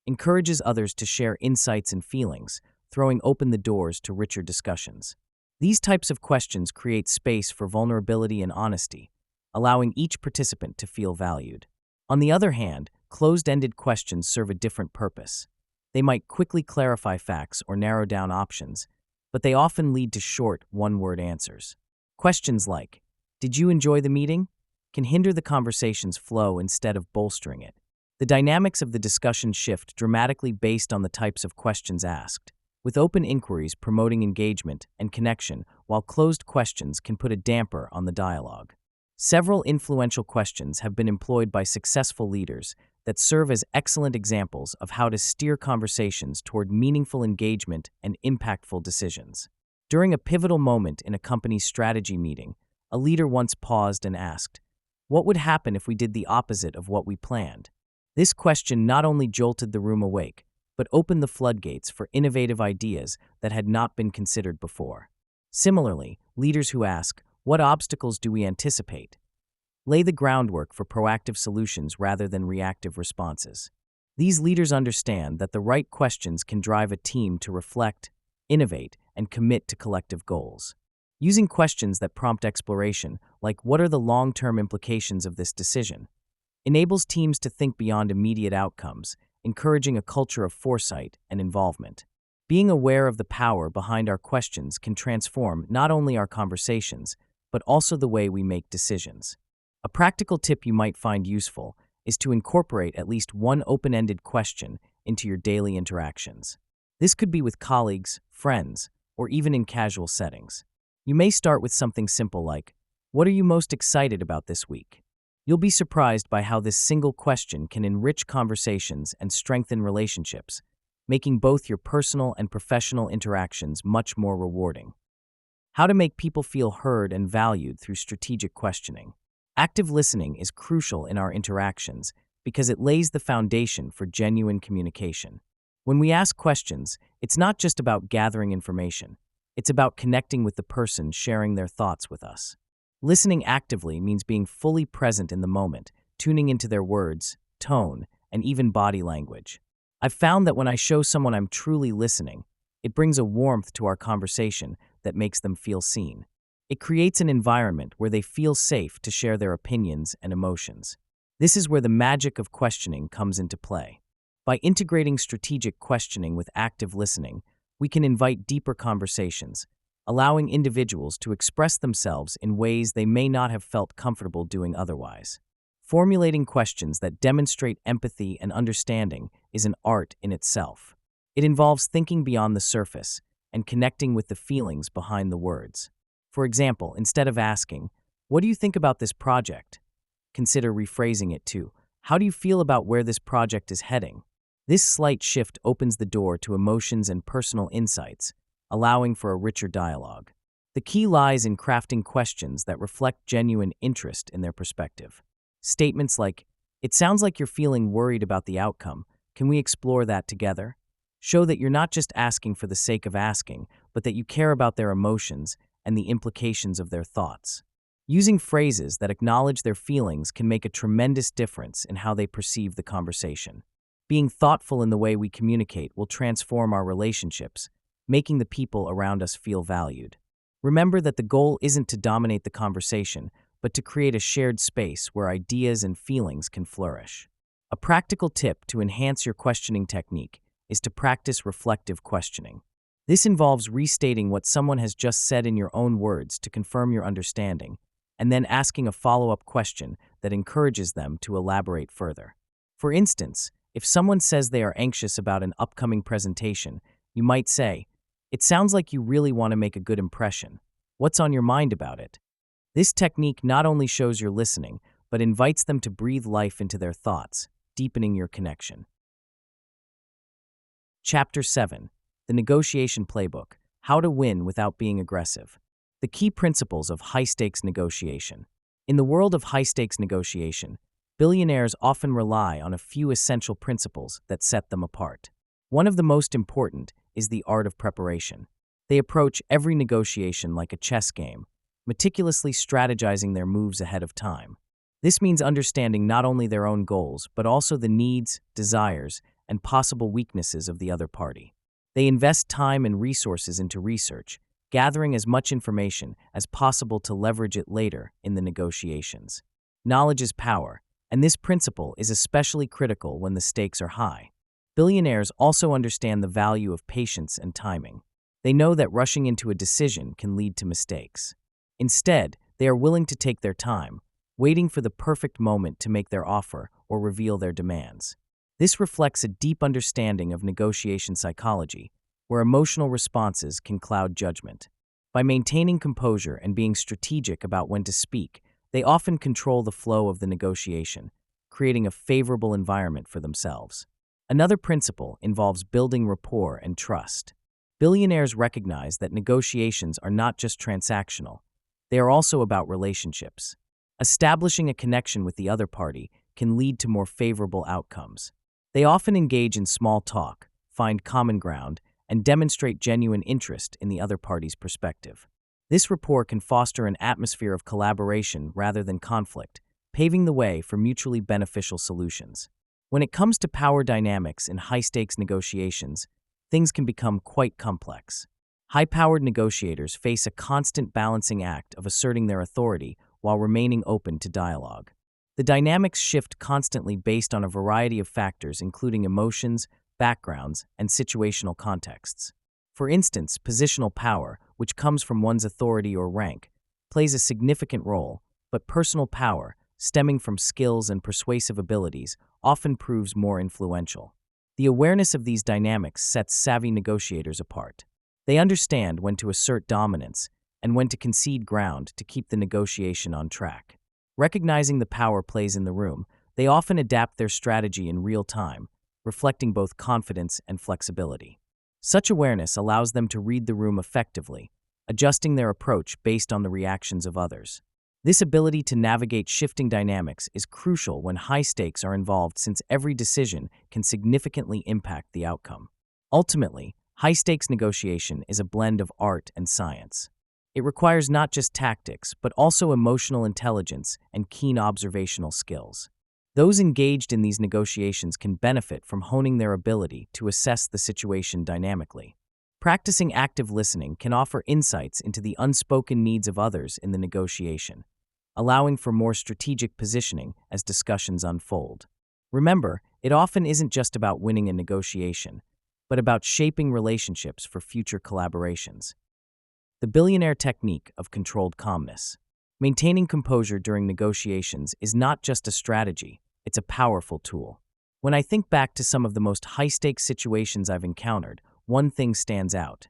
encourages others to share insights and feelings, throwing open the doors to richer discussions. These types of questions create space for vulnerability and honesty, allowing each participant to feel valued. On the other hand, closed-ended questions serve a different purpose. They might quickly clarify facts or narrow down options, but they often lead to short, one-word answers. Questions like, "Did you enjoy the meeting?" can hinder the conversation's flow instead of bolstering it. The dynamics of the discussion shift dramatically based on the types of questions asked, with open inquiries promoting engagement and connection, while closed questions can put a damper on the dialogue. Several influential questions have been employed by successful leaders that serve as excellent examples of how to steer conversations toward meaningful engagement and impactful decisions. During a pivotal moment in a company's strategy meeting, a leader once paused and asked, "What would happen if we did the opposite of what we planned?" This question not only jolted the room awake, but opened the floodgates for innovative ideas that had not been considered before. Similarly, leaders who ask, "What obstacles do we anticipate?" lay the groundwork for proactive solutions rather than reactive responses. These leaders understand that the right questions can drive a team to reflect, innovate, and commit to collective goals. Using questions that prompt exploration, like "What are the long-term implications of this decision?" enables teams to think beyond immediate outcomes, encouraging a culture of foresight and involvement. Being aware of the power behind our questions can transform not only our conversations, but also the way we make decisions. A practical tip you might find useful is to incorporate at least one open-ended question into your daily interactions. This could be with colleagues, friends, or even in casual settings. You may start with something simple like, "What are you most excited about this week?" You'll be surprised by how this single question can enrich conversations and strengthen relationships, making both your personal and professional interactions much more rewarding. How to make people feel heard and valued through strategic questioning. Active listening is crucial in our interactions because it lays the foundation for genuine communication. When we ask questions, it's not just about gathering information. It's about connecting with the person sharing their thoughts with us. Listening actively means being fully present in the moment, tuning into their words, tone, and even body language. I've found that when I show someone I'm truly listening, it brings a warmth to our conversation that makes them feel seen. It creates an environment where they feel safe to share their opinions and emotions. This is where the magic of questioning comes into play. By integrating strategic questioning with active listening, we can invite deeper conversations, allowing individuals to express themselves in ways they may not have felt comfortable doing otherwise. Formulating questions that demonstrate empathy and understanding is an art in itself. It involves thinking beyond the surface and connecting with the feelings behind the words. For example, instead of asking, "What do you think about this project?" consider rephrasing it to, "How do you feel about where this project is heading?" This slight shift opens the door to emotions and personal insights, allowing for a richer dialogue. The key lies in crafting questions that reflect genuine interest in their perspective. Statements like, "It sounds like you're feeling worried about the outcome. Can we explore that together?" show that you're not just asking for the sake of asking, but that you care about their emotions and the implications of their thoughts. Using phrases that acknowledge their feelings can make a tremendous difference in how they perceive the conversation. Being thoughtful in the way we communicate will transform our relationships, making the people around us feel valued. Remember that the goal isn't to dominate the conversation, but to create a shared space where ideas and feelings can flourish. A practical tip to enhance your questioning technique is to practice reflective questioning. This involves restating what someone has just said in your own words to confirm your understanding, and then asking a follow-up question that encourages them to elaborate further. For instance, if someone says they are anxious about an upcoming presentation, you might say, "It sounds like you really want to make a good impression. What's on your mind about it?" This technique not only shows you're listening, but invites them to breathe life into their thoughts, deepening your connection. Chapter 7. The Negotiation Playbook: How to Win Without Being Aggressive. The key principles of high-stakes negotiation. In the world of high-stakes negotiation, billionaires often rely on a few essential principles that set them apart. One of the most important is the art of preparation. They approach every negotiation like a chess game, meticulously strategizing their moves ahead of time. This means understanding not only their own goals, but also the needs, desires, and possible weaknesses of the other party. They invest time and resources into research, gathering as much information as possible to leverage it later in the negotiations. Knowledge is power, and this principle is especially critical when the stakes are high. Billionaires also understand the value of patience and timing. They know that rushing into a decision can lead to mistakes. Instead, they are willing to take their time, waiting for the perfect moment to make their offer or reveal their demands. This reflects a deep understanding of negotiation psychology, where emotional responses can cloud judgment. By maintaining composure and being strategic about when to speak, they often control the flow of the negotiation, creating a favorable environment for themselves. Another principle involves building rapport and trust. Billionaires recognize that negotiations are not just transactional, they are also about relationships. Establishing a connection with the other party can lead to more favorable outcomes. They often engage in small talk, find common ground, and demonstrate genuine interest in the other party's perspective. This rapport can foster an atmosphere of collaboration rather than conflict, paving the way for mutually beneficial solutions. When it comes to power dynamics in high-stakes negotiations, things can become quite complex. High-powered negotiators face a constant balancing act of asserting their authority while remaining open to dialogue. The dynamics shift constantly based on a variety of factors including emotions, backgrounds, and situational contexts. For instance, positional power, which comes from one's authority or rank, plays a significant role, but personal power, stemming from skills and persuasive abilities, often proves more influential. The awareness of these dynamics sets savvy negotiators apart. They understand when to assert dominance and when to concede ground to keep the negotiation on track. Recognizing the power plays in the room, they often adapt their strategy in real time, reflecting both confidence and flexibility. Such awareness allows them to read the room effectively, adjusting their approach based on the reactions of others. This ability to navigate shifting dynamics is crucial when high stakes are involved since every decision can significantly impact the outcome. Ultimately, high-stakes negotiation is a blend of art and science. It requires not just tactics, but also emotional intelligence and keen observational skills. Those engaged in these negotiations can benefit from honing their ability to assess the situation dynamically. Practicing active listening can offer insights into the unspoken needs of others in the negotiation, allowing for more strategic positioning as discussions unfold. Remember, it often isn't just about winning a negotiation, but about shaping relationships for future collaborations. The billionaire technique of controlled calmness. Maintaining composure during negotiations is not just a strategy, it's a powerful tool. When I think back to some of the most high-stakes situations I've encountered, one thing stands out: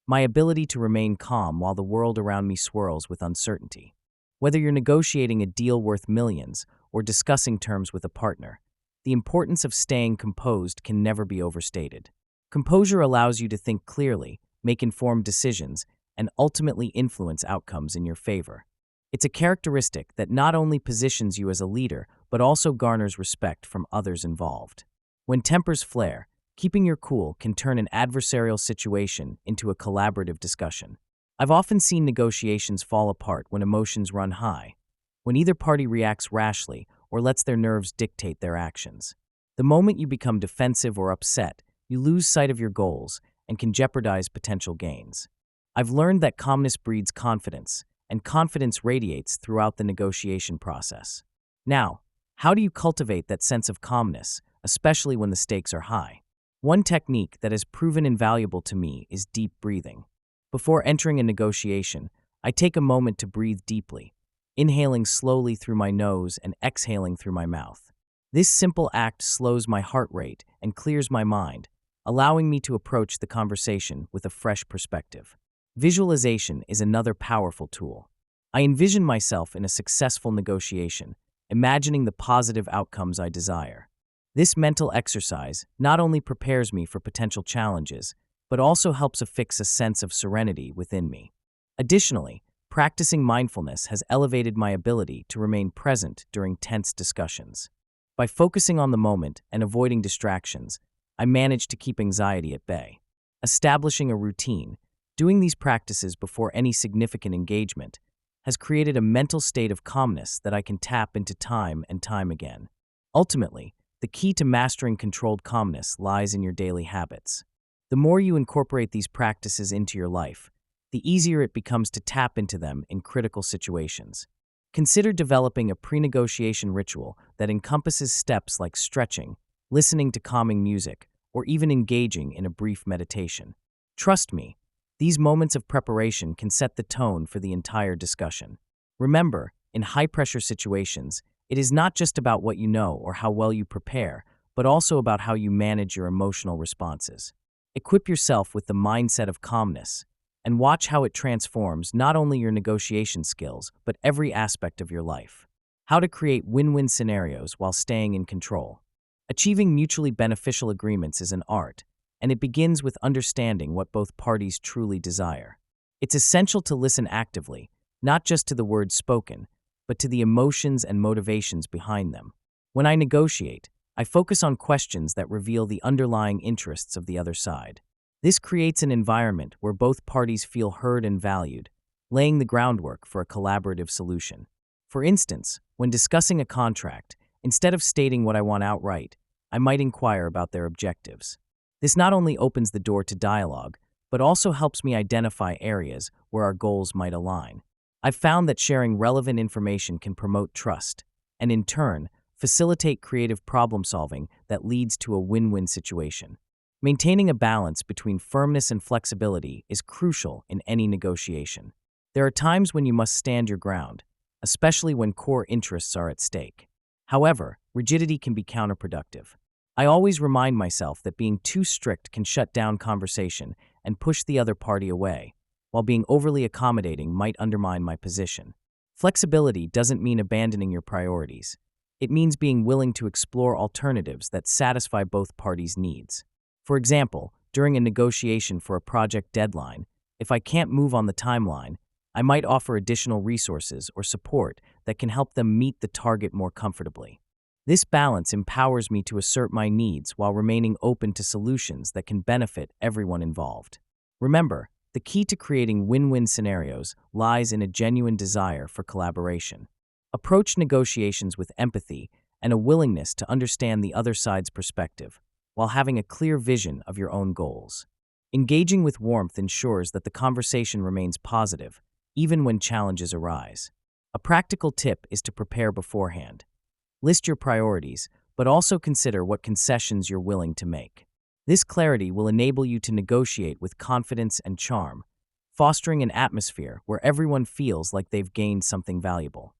my ability to remain calm while the world around me swirls with uncertainty. Whether you're negotiating a deal worth millions or discussing terms with a partner, the importance of staying composed can never be overstated. Composure allows you to think clearly, make informed decisions, and ultimately influence outcomes in your favor. It's a characteristic that not only positions you as a leader, but also garners respect from others involved. When tempers flare, keeping your cool can turn an adversarial situation into a collaborative discussion. I've often seen negotiations fall apart when emotions run high, when either party reacts rashly or lets their nerves dictate their actions. The moment you become defensive or upset, you lose sight of your goals and can jeopardize potential gains. I've learned that calmness breeds confidence, and confidence radiates throughout the negotiation process. Now, how do you cultivate that sense of calmness, especially when the stakes are high? One technique that has proven invaluable to me is deep breathing. Before entering a negotiation, I take a moment to breathe deeply, inhaling slowly through my nose and exhaling through my mouth. This simple act slows my heart rate and clears my mind, allowing me to approach the conversation with a fresh perspective. Visualization is another powerful tool. I envision myself in a successful negotiation, imagining the positive outcomes I desire. This mental exercise not only prepares me for potential challenges, but also helps affix a sense of serenity within me. Additionally, practicing mindfulness has elevated my ability to remain present during tense discussions. By focusing on the moment and avoiding distractions, I manage to keep anxiety at bay. Establishing a routine, doing these practices before any significant engagement, has created a mental state of calmness that I can tap into time and time again. Ultimately, the key to mastering controlled calmness lies in your daily habits. The more you incorporate these practices into your life, the easier it becomes to tap into them in critical situations. Consider developing a pre-negotiation ritual that encompasses steps like stretching, listening to calming music, or even engaging in a brief meditation. Trust me, these moments of preparation can set the tone for the entire discussion. Remember, in high-pressure situations, it is not just about what you know or how well you prepare, but also about how you manage your emotional responses. Equip yourself with the mindset of calmness, and watch how it transforms not only your negotiation skills, but every aspect of your life. How to create win-win scenarios while staying in control. Achieving mutually beneficial agreements is an art, and it begins with understanding what both parties truly desire. It's essential to listen actively, not just to the words spoken, but to the emotions and motivations behind them. When I negotiate, I focus on questions that reveal the underlying interests of the other side. This creates an environment where both parties feel heard and valued, laying the groundwork for a collaborative solution. For instance, when discussing a contract, instead of stating what I want outright, I might inquire about their objectives. This not only opens the door to dialogue, but also helps me identify areas where our goals might align. I've found that sharing relevant information can promote trust, and in turn, facilitate creative problem-solving that leads to a win-win situation. Maintaining a balance between firmness and flexibility is crucial in any negotiation. There are times when you must stand your ground, especially when core interests are at stake. However, rigidity can be counterproductive. I always remind myself that being too strict can shut down conversation and push the other party away, while being overly accommodating might undermine my position. Flexibility doesn't mean abandoning your priorities. It means being willing to explore alternatives that satisfy both parties' needs. For example, during a negotiation for a project deadline, if I can't move on the timeline, I might offer additional resources or support that can help them meet the target more comfortably. This balance empowers me to assert my needs while remaining open to solutions that can benefit everyone involved. Remember, the key to creating win-win scenarios lies in a genuine desire for collaboration. Approach negotiations with empathy and a willingness to understand the other side's perspective, while having a clear vision of your own goals. Engaging with warmth ensures that the conversation remains positive, even when challenges arise. A practical tip is to prepare beforehand. List your priorities, but also consider what concessions you're willing to make. This clarity will enable you to negotiate with confidence and charm, fostering an atmosphere where everyone feels like they've gained something valuable.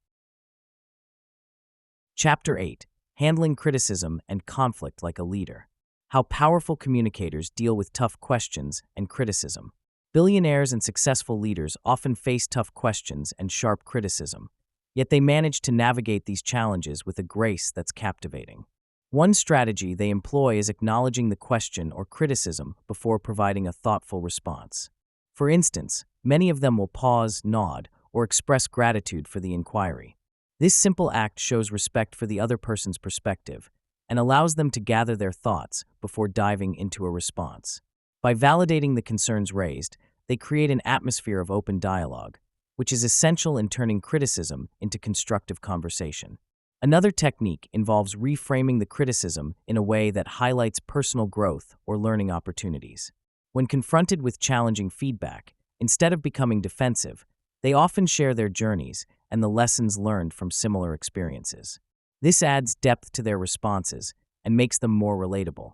Chapter 8: Handling Criticism and Conflict Like a Leader. How powerful communicators deal with tough questions and criticism. Billionaires and successful leaders often face tough questions and sharp criticism, yet they manage to navigate these challenges with a grace that's captivating. One strategy they employ is acknowledging the question or criticism before providing a thoughtful response. For instance, many of them will pause, nod, or express gratitude for the inquiry. This simple act shows respect for the other person's perspective and allows them to gather their thoughts before diving into a response. By validating the concerns raised, they create an atmosphere of open dialogue, which is essential in turning criticism into constructive conversation. Another technique involves reframing the criticism in a way that highlights personal growth or learning opportunities. When confronted with challenging feedback, instead of becoming defensive, they often share their journeys and the lessons learned from similar experiences. This adds depth to their responses and makes them more relatable.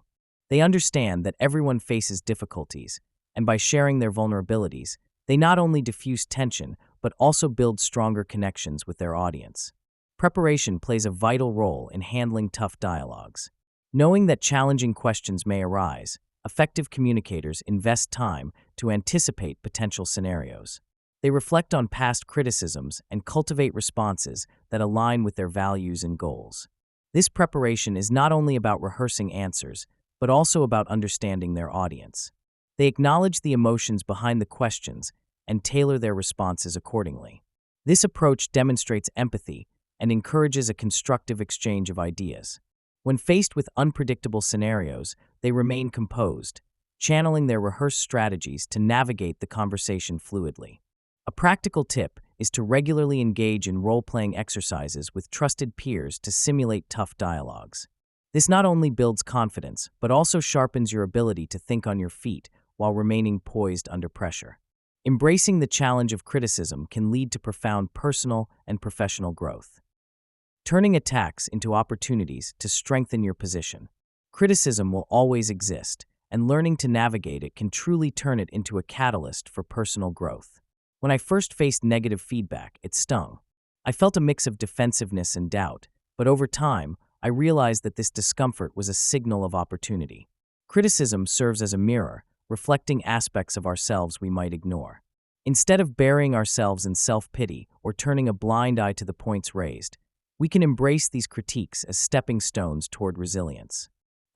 They understand that everyone faces difficulties, and by sharing their vulnerabilities, they not only diffuse tension, but also build stronger connections with their audience. Preparation plays a vital role in handling tough dialogues. Knowing that challenging questions may arise, effective communicators invest time to anticipate potential scenarios. They reflect on past criticisms and cultivate responses that align with their values and goals. This preparation is not only about rehearsing answers, but also about understanding their audience. They acknowledge the emotions behind the questions and tailor their responses accordingly. This approach demonstrates empathy and encourages a constructive exchange of ideas. When faced with unpredictable scenarios, they remain composed, channeling their rehearsed strategies to navigate the conversation fluidly. A practical tip is to regularly engage in role-playing exercises with trusted peers to simulate tough dialogues. This not only builds confidence, but also sharpens your ability to think on your feet while remaining poised under pressure. Embracing the challenge of criticism can lead to profound personal and professional growth. Turning attacks into opportunities to strengthen your position. Criticism will always exist, and learning to navigate it can truly turn it into a catalyst for personal growth. When I first faced negative feedback, it stung. I felt a mix of defensiveness and doubt, but over time, I realized that this discomfort was a signal of opportunity. Criticism serves as a mirror, reflecting aspects of ourselves we might ignore. Instead of burying ourselves in self-pity or turning a blind eye to the points raised, we can embrace these critiques as stepping stones toward resilience.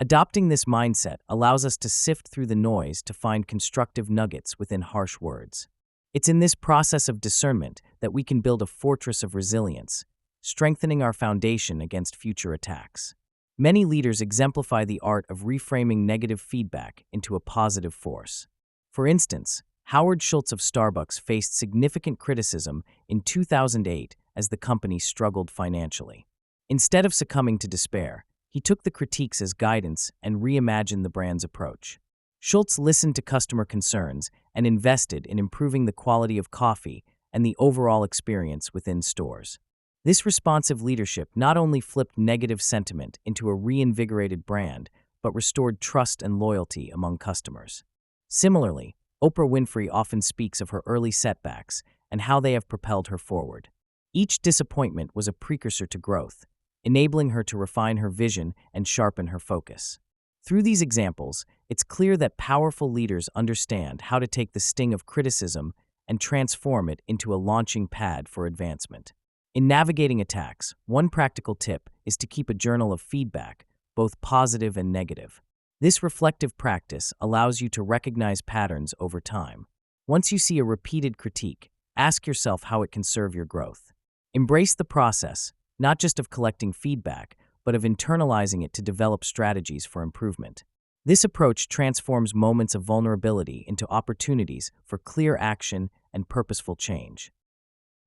Adopting this mindset allows us to sift through the noise to find constructive nuggets within harsh words. It's in this process of discernment that we can build a fortress of resilience, strengthening our foundation against future attacks. Many leaders exemplify the art of reframing negative feedback into a positive force. For instance, Howard Schultz of Starbucks faced significant criticism in 2008 as the company struggled financially. Instead of succumbing to despair, he took the critiques as guidance and reimagined the brand's approach. Schultz listened to customer concerns and invested in improving the quality of coffee and the overall experience within stores. This responsive leadership not only flipped negative sentiment into a reinvigorated brand, but restored trust and loyalty among customers. Similarly, Oprah Winfrey often speaks of her early setbacks and how they have propelled her forward. Each disappointment was a precursor to growth, enabling her to refine her vision and sharpen her focus. Through these examples, it's clear that powerful leaders understand how to take the sting of criticism and transform it into a launching pad for advancement. In navigating attacks, one practical tip is to keep a journal of feedback, both positive and negative. This reflective practice allows you to recognize patterns over time. Once you see a repeated critique, ask yourself how it can serve your growth. Embrace the process, not just of collecting feedback, but of internalizing it to develop strategies for improvement. This approach transforms moments of vulnerability into opportunities for clear action and purposeful change.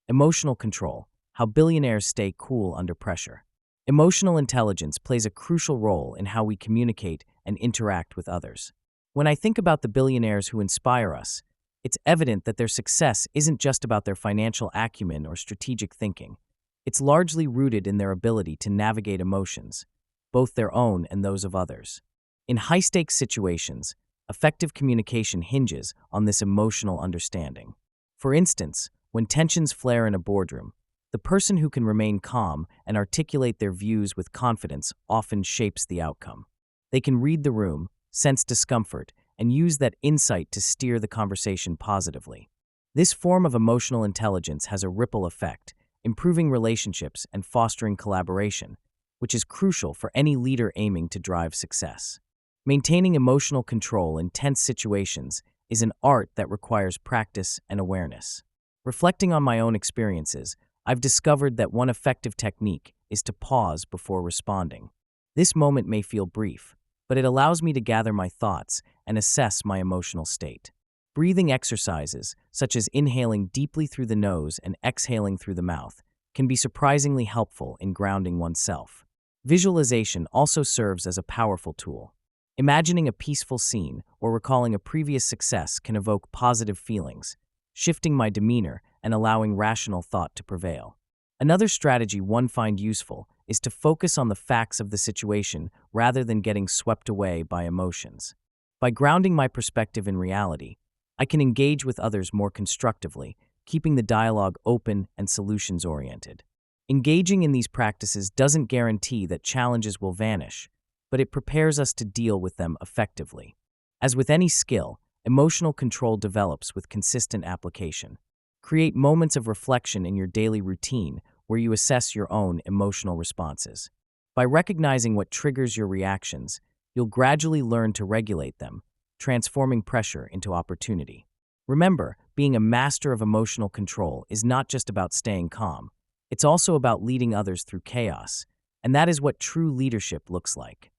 Emotional control: how billionaires stay cool under pressure. Emotional intelligence plays a crucial role in how we communicate and interact with others. When I think about the billionaires who inspire us, it's evident that their success isn't just about their financial acumen or strategic thinking. It's largely rooted in their ability to navigate emotions, both their own and those of others. In high-stakes situations, effective communication hinges on this emotional understanding. For instance, when tensions flare in a boardroom, the person who can remain calm and articulate their views with confidence often shapes the outcome. They can read the room, sense discomfort, and use that insight to steer the conversation positively. This form of emotional intelligence has a ripple effect, improving relationships and fostering collaboration, which is crucial for any leader aiming to drive success. Maintaining emotional control in tense situations is an art that requires practice and awareness. Reflecting on my own experiences, I've discovered that one effective technique is to pause before responding. This moment may feel brief, but it allows me to gather my thoughts and assess my emotional state. Breathing exercises, such as inhaling deeply through the nose and exhaling through the mouth, can be surprisingly helpful in grounding oneself. Visualization also serves as a powerful tool. Imagining a peaceful scene or recalling a previous success can evoke positive feelings, shifting my demeanor and allowing rational thought to prevail. Another strategy one finds useful is to focus on the facts of the situation rather than getting swept away by emotions. By grounding my perspective in reality, I can engage with others more constructively, keeping the dialogue open and solutions-oriented. Engaging in these practices doesn't guarantee that challenges will vanish, but it prepares us to deal with them effectively. As with any skill, emotional control develops with consistent application. Create moments of reflection in your daily routine where you assess your own emotional responses. By recognizing what triggers your reactions, you'll gradually learn to regulate them, transforming pressure into opportunity. Remember, being a master of emotional control is not just about staying calm. It's also about leading others through chaos, and that is what true leadership looks like.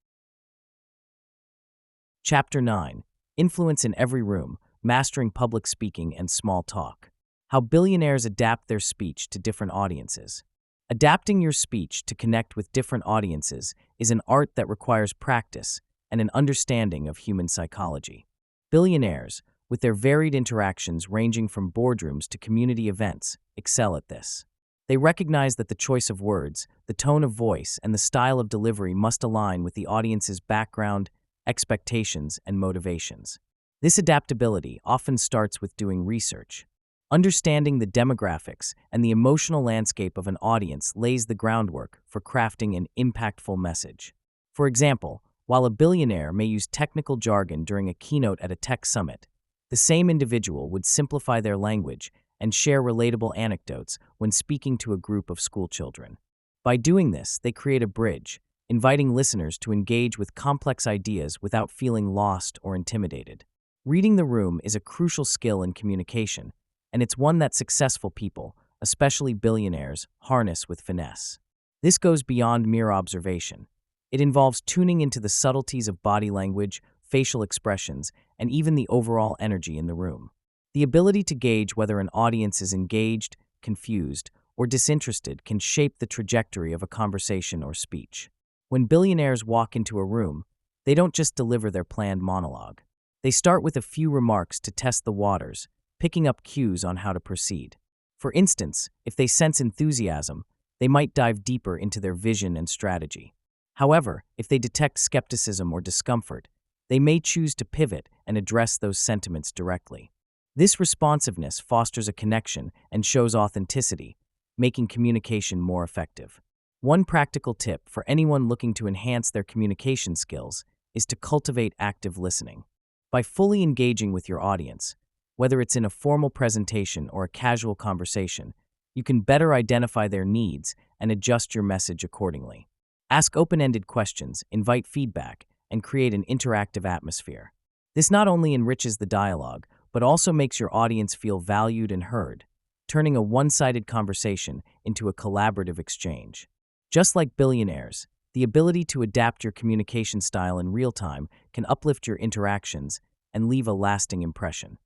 Chapter 9: Influence in Every Room, Mastering Public Speaking and Small Talk. How billionaires adapt their speech to different audiences. Adapting your speech to connect with different audiences is an art that requires practice and an understanding of human psychology. Billionaires, with their varied interactions ranging from boardrooms to community events, excel at this. They recognize that the choice of words, the tone of voice, and the style of delivery must align with the audience's background, expectations, and motivations. This adaptability often starts with doing research. Understanding the demographics and the emotional landscape of an audience lays the groundwork for crafting an impactful message. For example, while a billionaire may use technical jargon during a keynote at a tech summit, the same individual would simplify their language and share relatable anecdotes when speaking to a group of schoolchildren. By doing this, they create a bridge, inviting listeners to engage with complex ideas without feeling lost or intimidated. Reading the room is a crucial skill in communication, and it's one that successful people, especially billionaires, harness with finesse. This goes beyond mere observation. It involves tuning into the subtleties of body language, facial expressions, and even the overall energy in the room. The ability to gauge whether an audience is engaged, confused, or disinterested can shape the trajectory of a conversation or speech. When billionaires walk into a room, they don't just deliver their planned monologue. They start with a few remarks to test the waters, picking up cues on how to proceed. For instance, if they sense enthusiasm, they might dive deeper into their vision and strategy. However, if they detect skepticism or discomfort, they may choose to pivot and address those sentiments directly. This responsiveness fosters a connection and shows authenticity, making communication more effective. One practical tip for anyone looking to enhance their communication skills is to cultivate active listening. By fully engaging with your audience, whether it's in a formal presentation or a casual conversation, you can better identify their needs and adjust your message accordingly. Ask open-ended questions, invite feedback, and create an interactive atmosphere. This not only enriches the dialogue, but also makes your audience feel valued and heard, turning a one-sided conversation into a collaborative exchange. Just like Billionaires, the ability to adapt your communication style in real time can uplift your interactions and leave a lasting impression.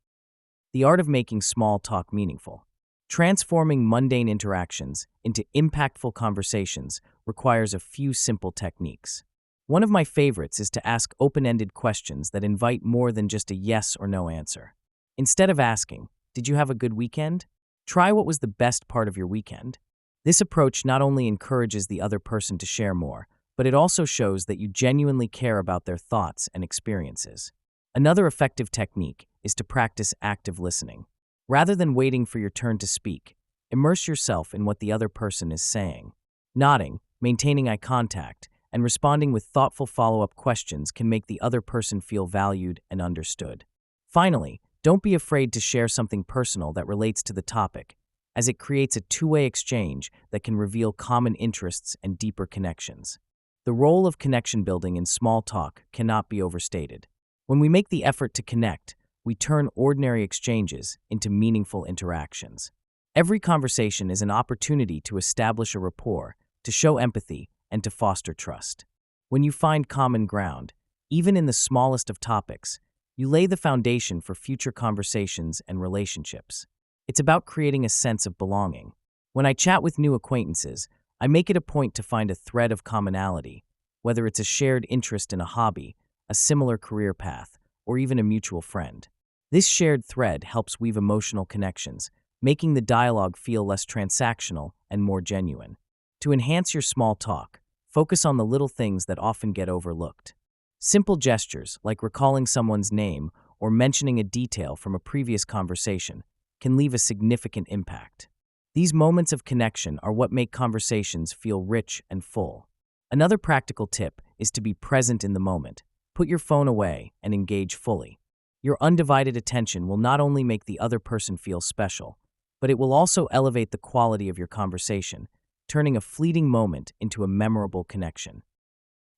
The art of making small talk meaningful. Transforming mundane interactions into impactful conversations requires a few simple techniques. One of my favorites is to ask open-ended questions that invite more than just a yes or no answer. Instead of asking, "Did you have a good weekend?" try, "What was the best part of your weekend?" This approach not only encourages the other person to share more, but it also shows that you genuinely care about their thoughts and experiences. Another effective technique is to practice active listening. Rather than waiting for your turn to speak, immerse yourself in what the other person is saying. Nodding, maintaining eye contact, and responding with thoughtful follow-up questions can make the other person feel valued and understood. Finally, don't be afraid to share something personal that relates to the topic, as it creates a two-way exchange that can reveal common interests and deeper connections. The role of connection building in small talk cannot be overstated. When we make the effort to connect, we turn ordinary exchanges into meaningful interactions. Every conversation is an opportunity to establish a rapport, to show empathy, and to foster trust. When you find common ground, even in the smallest of topics, you lay the foundation for future conversations and relationships. It's about creating a sense of belonging. When I chat with new acquaintances, I make it a point to find a thread of commonality, whether it's a shared interest in a hobby, a similar career path, or even a mutual friend. This shared thread helps weave emotional connections, making the dialogue feel less transactional and more genuine. To enhance your small talk, focus on the little things that often get overlooked. Simple gestures, like recalling someone's name or mentioning a detail from a previous conversation, can leave a significant impact. These moments of connection are what make conversations feel rich and full. Another practical tip is to be present in the moment. Put your phone away and engage fully. Your undivided attention will not only make the other person feel special, but it will also elevate the quality of your conversation, turning a fleeting moment into a memorable connection.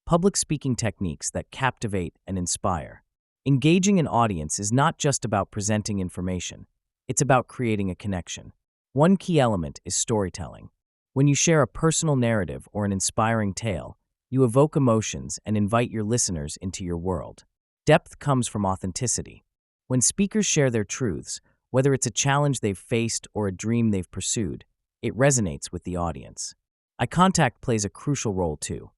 Public speaking techniques that captivate and inspire. Engaging an audience is not just about presenting information, it's about creating a connection. One key element is storytelling. When you share a personal narrative or an inspiring tale, you evoke emotions and invite your listeners into your world. Depth comes from authenticity. When speakers share their truths, whether it's a challenge they've faced or a dream they've pursued, it resonates with the audience. Eye contact plays a crucial role too.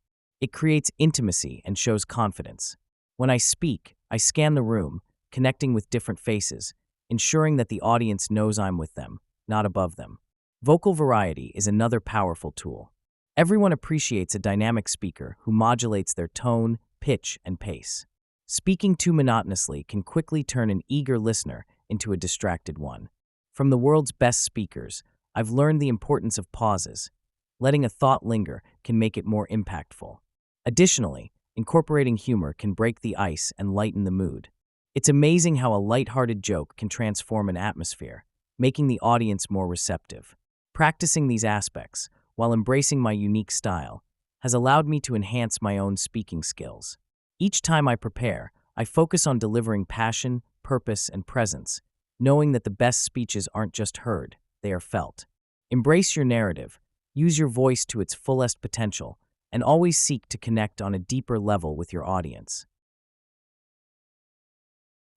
It creates intimacy and shows confidence. When I speak, I scan the room, connecting with different faces, ensuring that the audience knows I'm with them, not above them. Vocal variety is another powerful tool. Everyone appreciates a dynamic speaker who modulates their tone, pitch, and pace. Speaking too monotonously can quickly turn an eager listener into a distracted one. From the world's best speakers, I've learned the importance of pauses. Letting a thought linger can make it more impactful. Additionally, incorporating humor can break the ice and lighten the mood. It's amazing how a lighthearted joke can transform an atmosphere, making the audience more receptive. Practicing these aspects, while embracing my unique style, has allowed me to enhance my own speaking skills. Each time I prepare, I focus on delivering passion, purpose, and presence, knowing that the best speeches aren't just heard, they are felt. Embrace your narrative, use your voice to its fullest potential, and always seek to connect on a deeper level with your audience.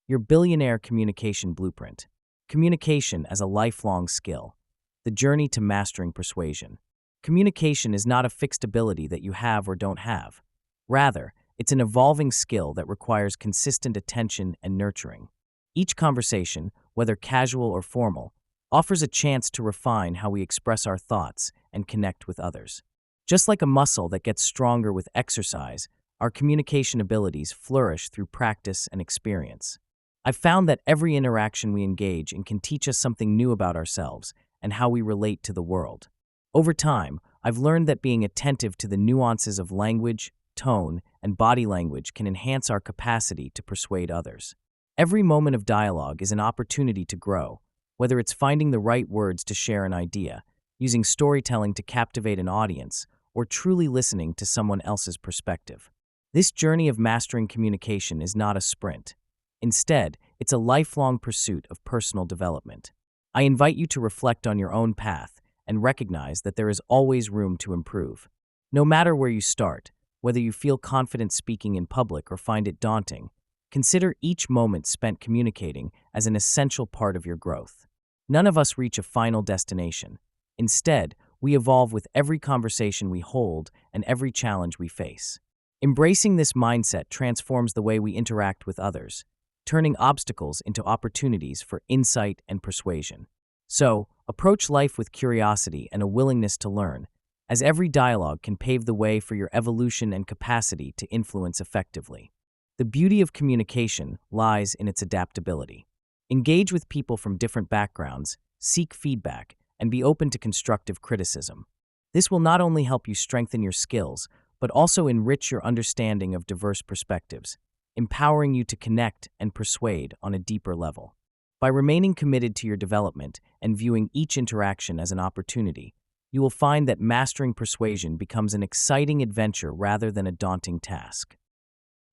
Your Billionaire Communication Blueprint. Communication as a lifelong skill. The journey to mastering persuasion. Communication is not a fixed ability that you have or don't have. Rather, it's an evolving skill that requires consistent attention and nurturing. Each conversation, whether casual or formal, offers a chance to refine how we express our thoughts and connect with others. Just like a muscle that gets stronger with exercise, our communication abilities flourish through practice and experience. I've found that every interaction we engage in can teach us something new about ourselves and how we relate to the world. Over time, I've learned that being attentive to the nuances of language, tone, and body language can enhance our capacity to persuade others. Every moment of dialogue is an opportunity to grow, whether it's finding the right words to share an idea, using storytelling to captivate an audience, or truly listening to someone else's perspective. This journey of mastering communication is not a sprint. Instead, it's a lifelong pursuit of personal development. I invite you to reflect on your own path and recognize that there is always room to improve. No matter where you start, whether you feel confident speaking in public or find it daunting, consider each moment spent communicating as an essential part of your growth. None of us reach a final destination. Instead, we evolve with every conversation we hold and every challenge we face. Embracing this mindset transforms the way we interact with others, turning obstacles into opportunities for insight and persuasion. So, approach life with curiosity and a willingness to learn, as every dialogue can pave the way for your evolution and capacity to influence effectively. The beauty of communication lies in its adaptability. Engage with people from different backgrounds, seek feedback, and be open to constructive criticism. This will not only help you strengthen your skills, but also enrich your understanding of diverse perspectives, empowering you to connect and persuade on a deeper level. By remaining committed to your development and viewing each interaction as an opportunity, you will find that mastering persuasion becomes an exciting adventure rather than a daunting task.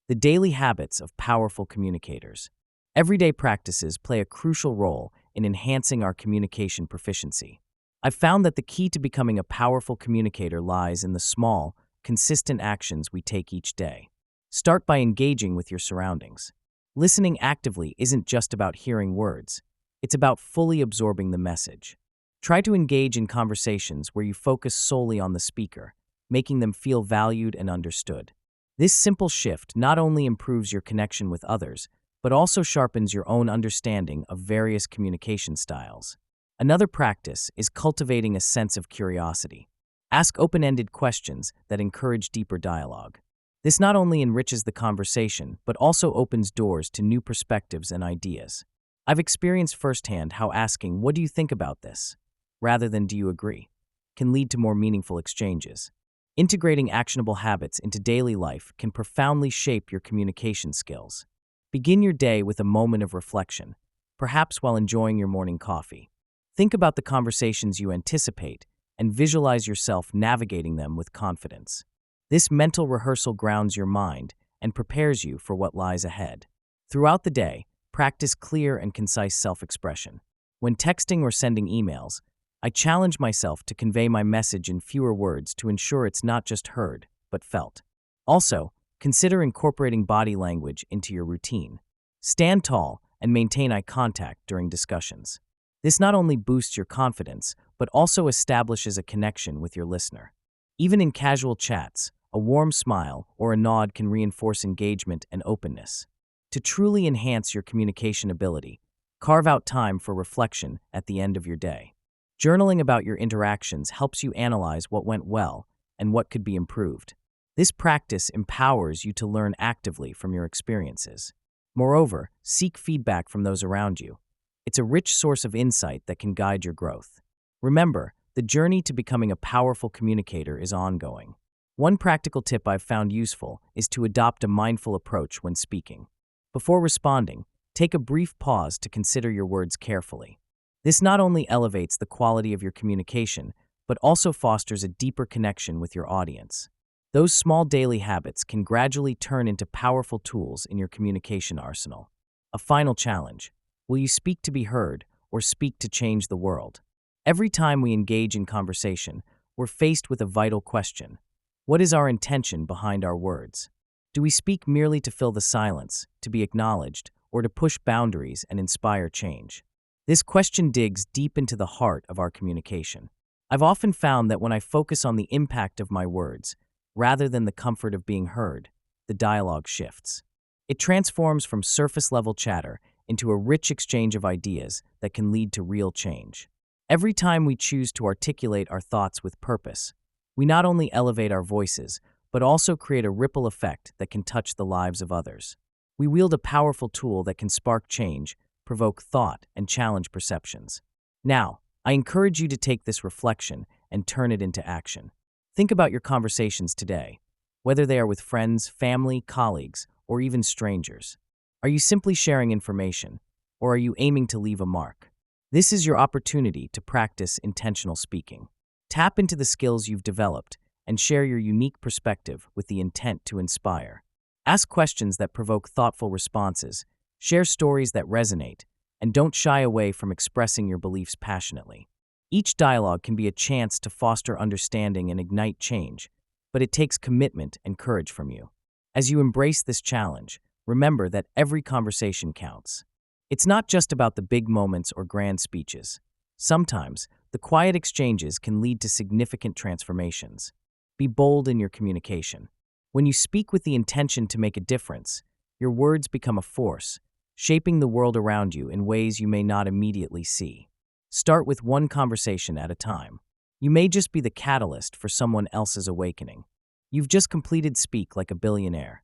The daily habits of powerful communicators. Everyday practices play a crucial role in enhancing our communication proficiency. I've found that the key to becoming a powerful communicator lies in the small, consistent actions we take each day. Start by engaging with your surroundings. Listening actively isn't just about hearing words. It's about fully absorbing the message. Try to engage in conversations where you focus solely on the speaker, making them feel valued and understood. This simple shift not only improves your connection with others, but also sharpens your own understanding of various communication styles. Another practice is cultivating a sense of curiosity. Ask open-ended questions that encourage deeper dialogue. This not only enriches the conversation, but also opens doors to new perspectives and ideas. I've experienced firsthand how asking, "What do you think about this?" rather than "Do you agree?" can lead to more meaningful exchanges. Integrating actionable habits into daily life can profoundly shape your communication skills. Begin your day with a moment of reflection, perhaps while enjoying your morning coffee. Think about the conversations you anticipate and visualize yourself navigating them with confidence. This mental rehearsal grounds your mind and prepares you for what lies ahead. Throughout the day, practice clear and concise self-expression. When texting or sending emails, I challenge myself to convey my message in fewer words to ensure it's not just heard, but felt. Also, consider incorporating body language into your routine. Stand tall and maintain eye contact during discussions. This not only boosts your confidence, but also establishes a connection with your listener. Even in casual chats, a warm smile or a nod can reinforce engagement and openness. To truly enhance your communication ability, carve out time for reflection at the end of your day. Journaling about your interactions helps you analyze what went well and what could be improved. This practice empowers you to learn actively from your experiences. Moreover, seek feedback from those around you. It's a rich source of insight that can guide your growth. Remember, the journey to becoming a powerful communicator is ongoing. One practical tip I've found useful is to adopt a mindful approach when speaking. Before responding, take a brief pause to consider your words carefully. This not only elevates the quality of your communication, but also fosters a deeper connection with your audience. Those small daily habits can gradually turn into powerful tools in your communication arsenal. A final challenge: will you speak to be heard or speak to change the world? Every time we engage in conversation, we're faced with a vital question. What is our intention behind our words? Do we speak merely to fill the silence, to be acknowledged, or to push boundaries and inspire change? This question digs deep into the heart of our communication. I've often found that when I focus on the impact of my words, rather than the comfort of being heard, the dialogue shifts. It transforms from surface-level chatter into a rich exchange of ideas that can lead to real change. Every time we choose to articulate our thoughts with purpose, we not only elevate our voices, but also create a ripple effect that can touch the lives of others. We wield a powerful tool that can spark change, provoke thought, and challenge perceptions. Now, I encourage you to take this reflection and turn it into action. Think about your conversations today, whether they are with friends, family, colleagues, or even strangers. Are you simply sharing information, or are you aiming to leave a mark? This is your opportunity to practice intentional speaking. Tap into the skills you've developed and share your unique perspective with the intent to inspire. Ask questions that provoke thoughtful responses, share stories that resonate, and don't shy away from expressing your beliefs passionately. Each dialogue can be a chance to foster understanding and ignite change, but it takes commitment and courage from you. As you embrace this challenge, remember that every conversation counts. It's not just about the big moments or grand speeches. Sometimes, the quiet exchanges can lead to significant transformations. Be bold in your communication. When you speak with the intention to make a difference, your words become a force, shaping the world around you in ways you may not immediately see. Start with one conversation at a time. You may just be the catalyst for someone else's awakening. You've just completed Speak Like a Billionaire,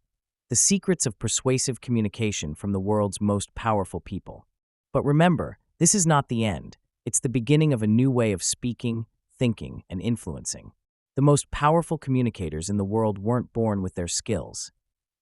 the secrets of persuasive communication from the world's most powerful people. But remember, this is not the end. It's the beginning of a new way of speaking, thinking, and influencing. The most powerful communicators in the world weren't born with their skills.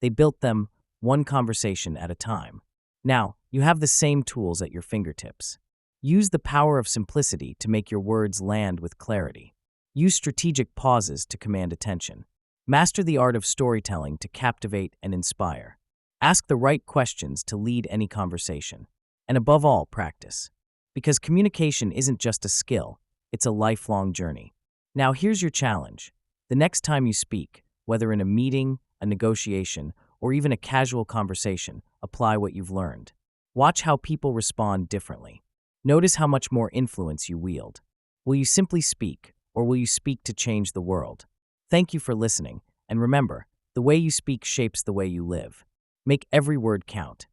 They built them one conversation at a time. Now, you have the same tools at your fingertips. Use the power of simplicity to make your words land with clarity. Use strategic pauses to command attention. Master the art of storytelling to captivate and inspire. Ask the right questions to lead any conversation. And above all, practice. Because communication isn't just a skill, it's a lifelong journey. Now here's your challenge. The next time you speak, whether in a meeting, a negotiation, or even a casual conversation, apply what you've learned. Watch how people respond differently. Notice how much more influence you wield. Will you simply speak, or will you speak to change the world? Thank you for listening, and remember, the way you speak shapes the way you live. Make every word count.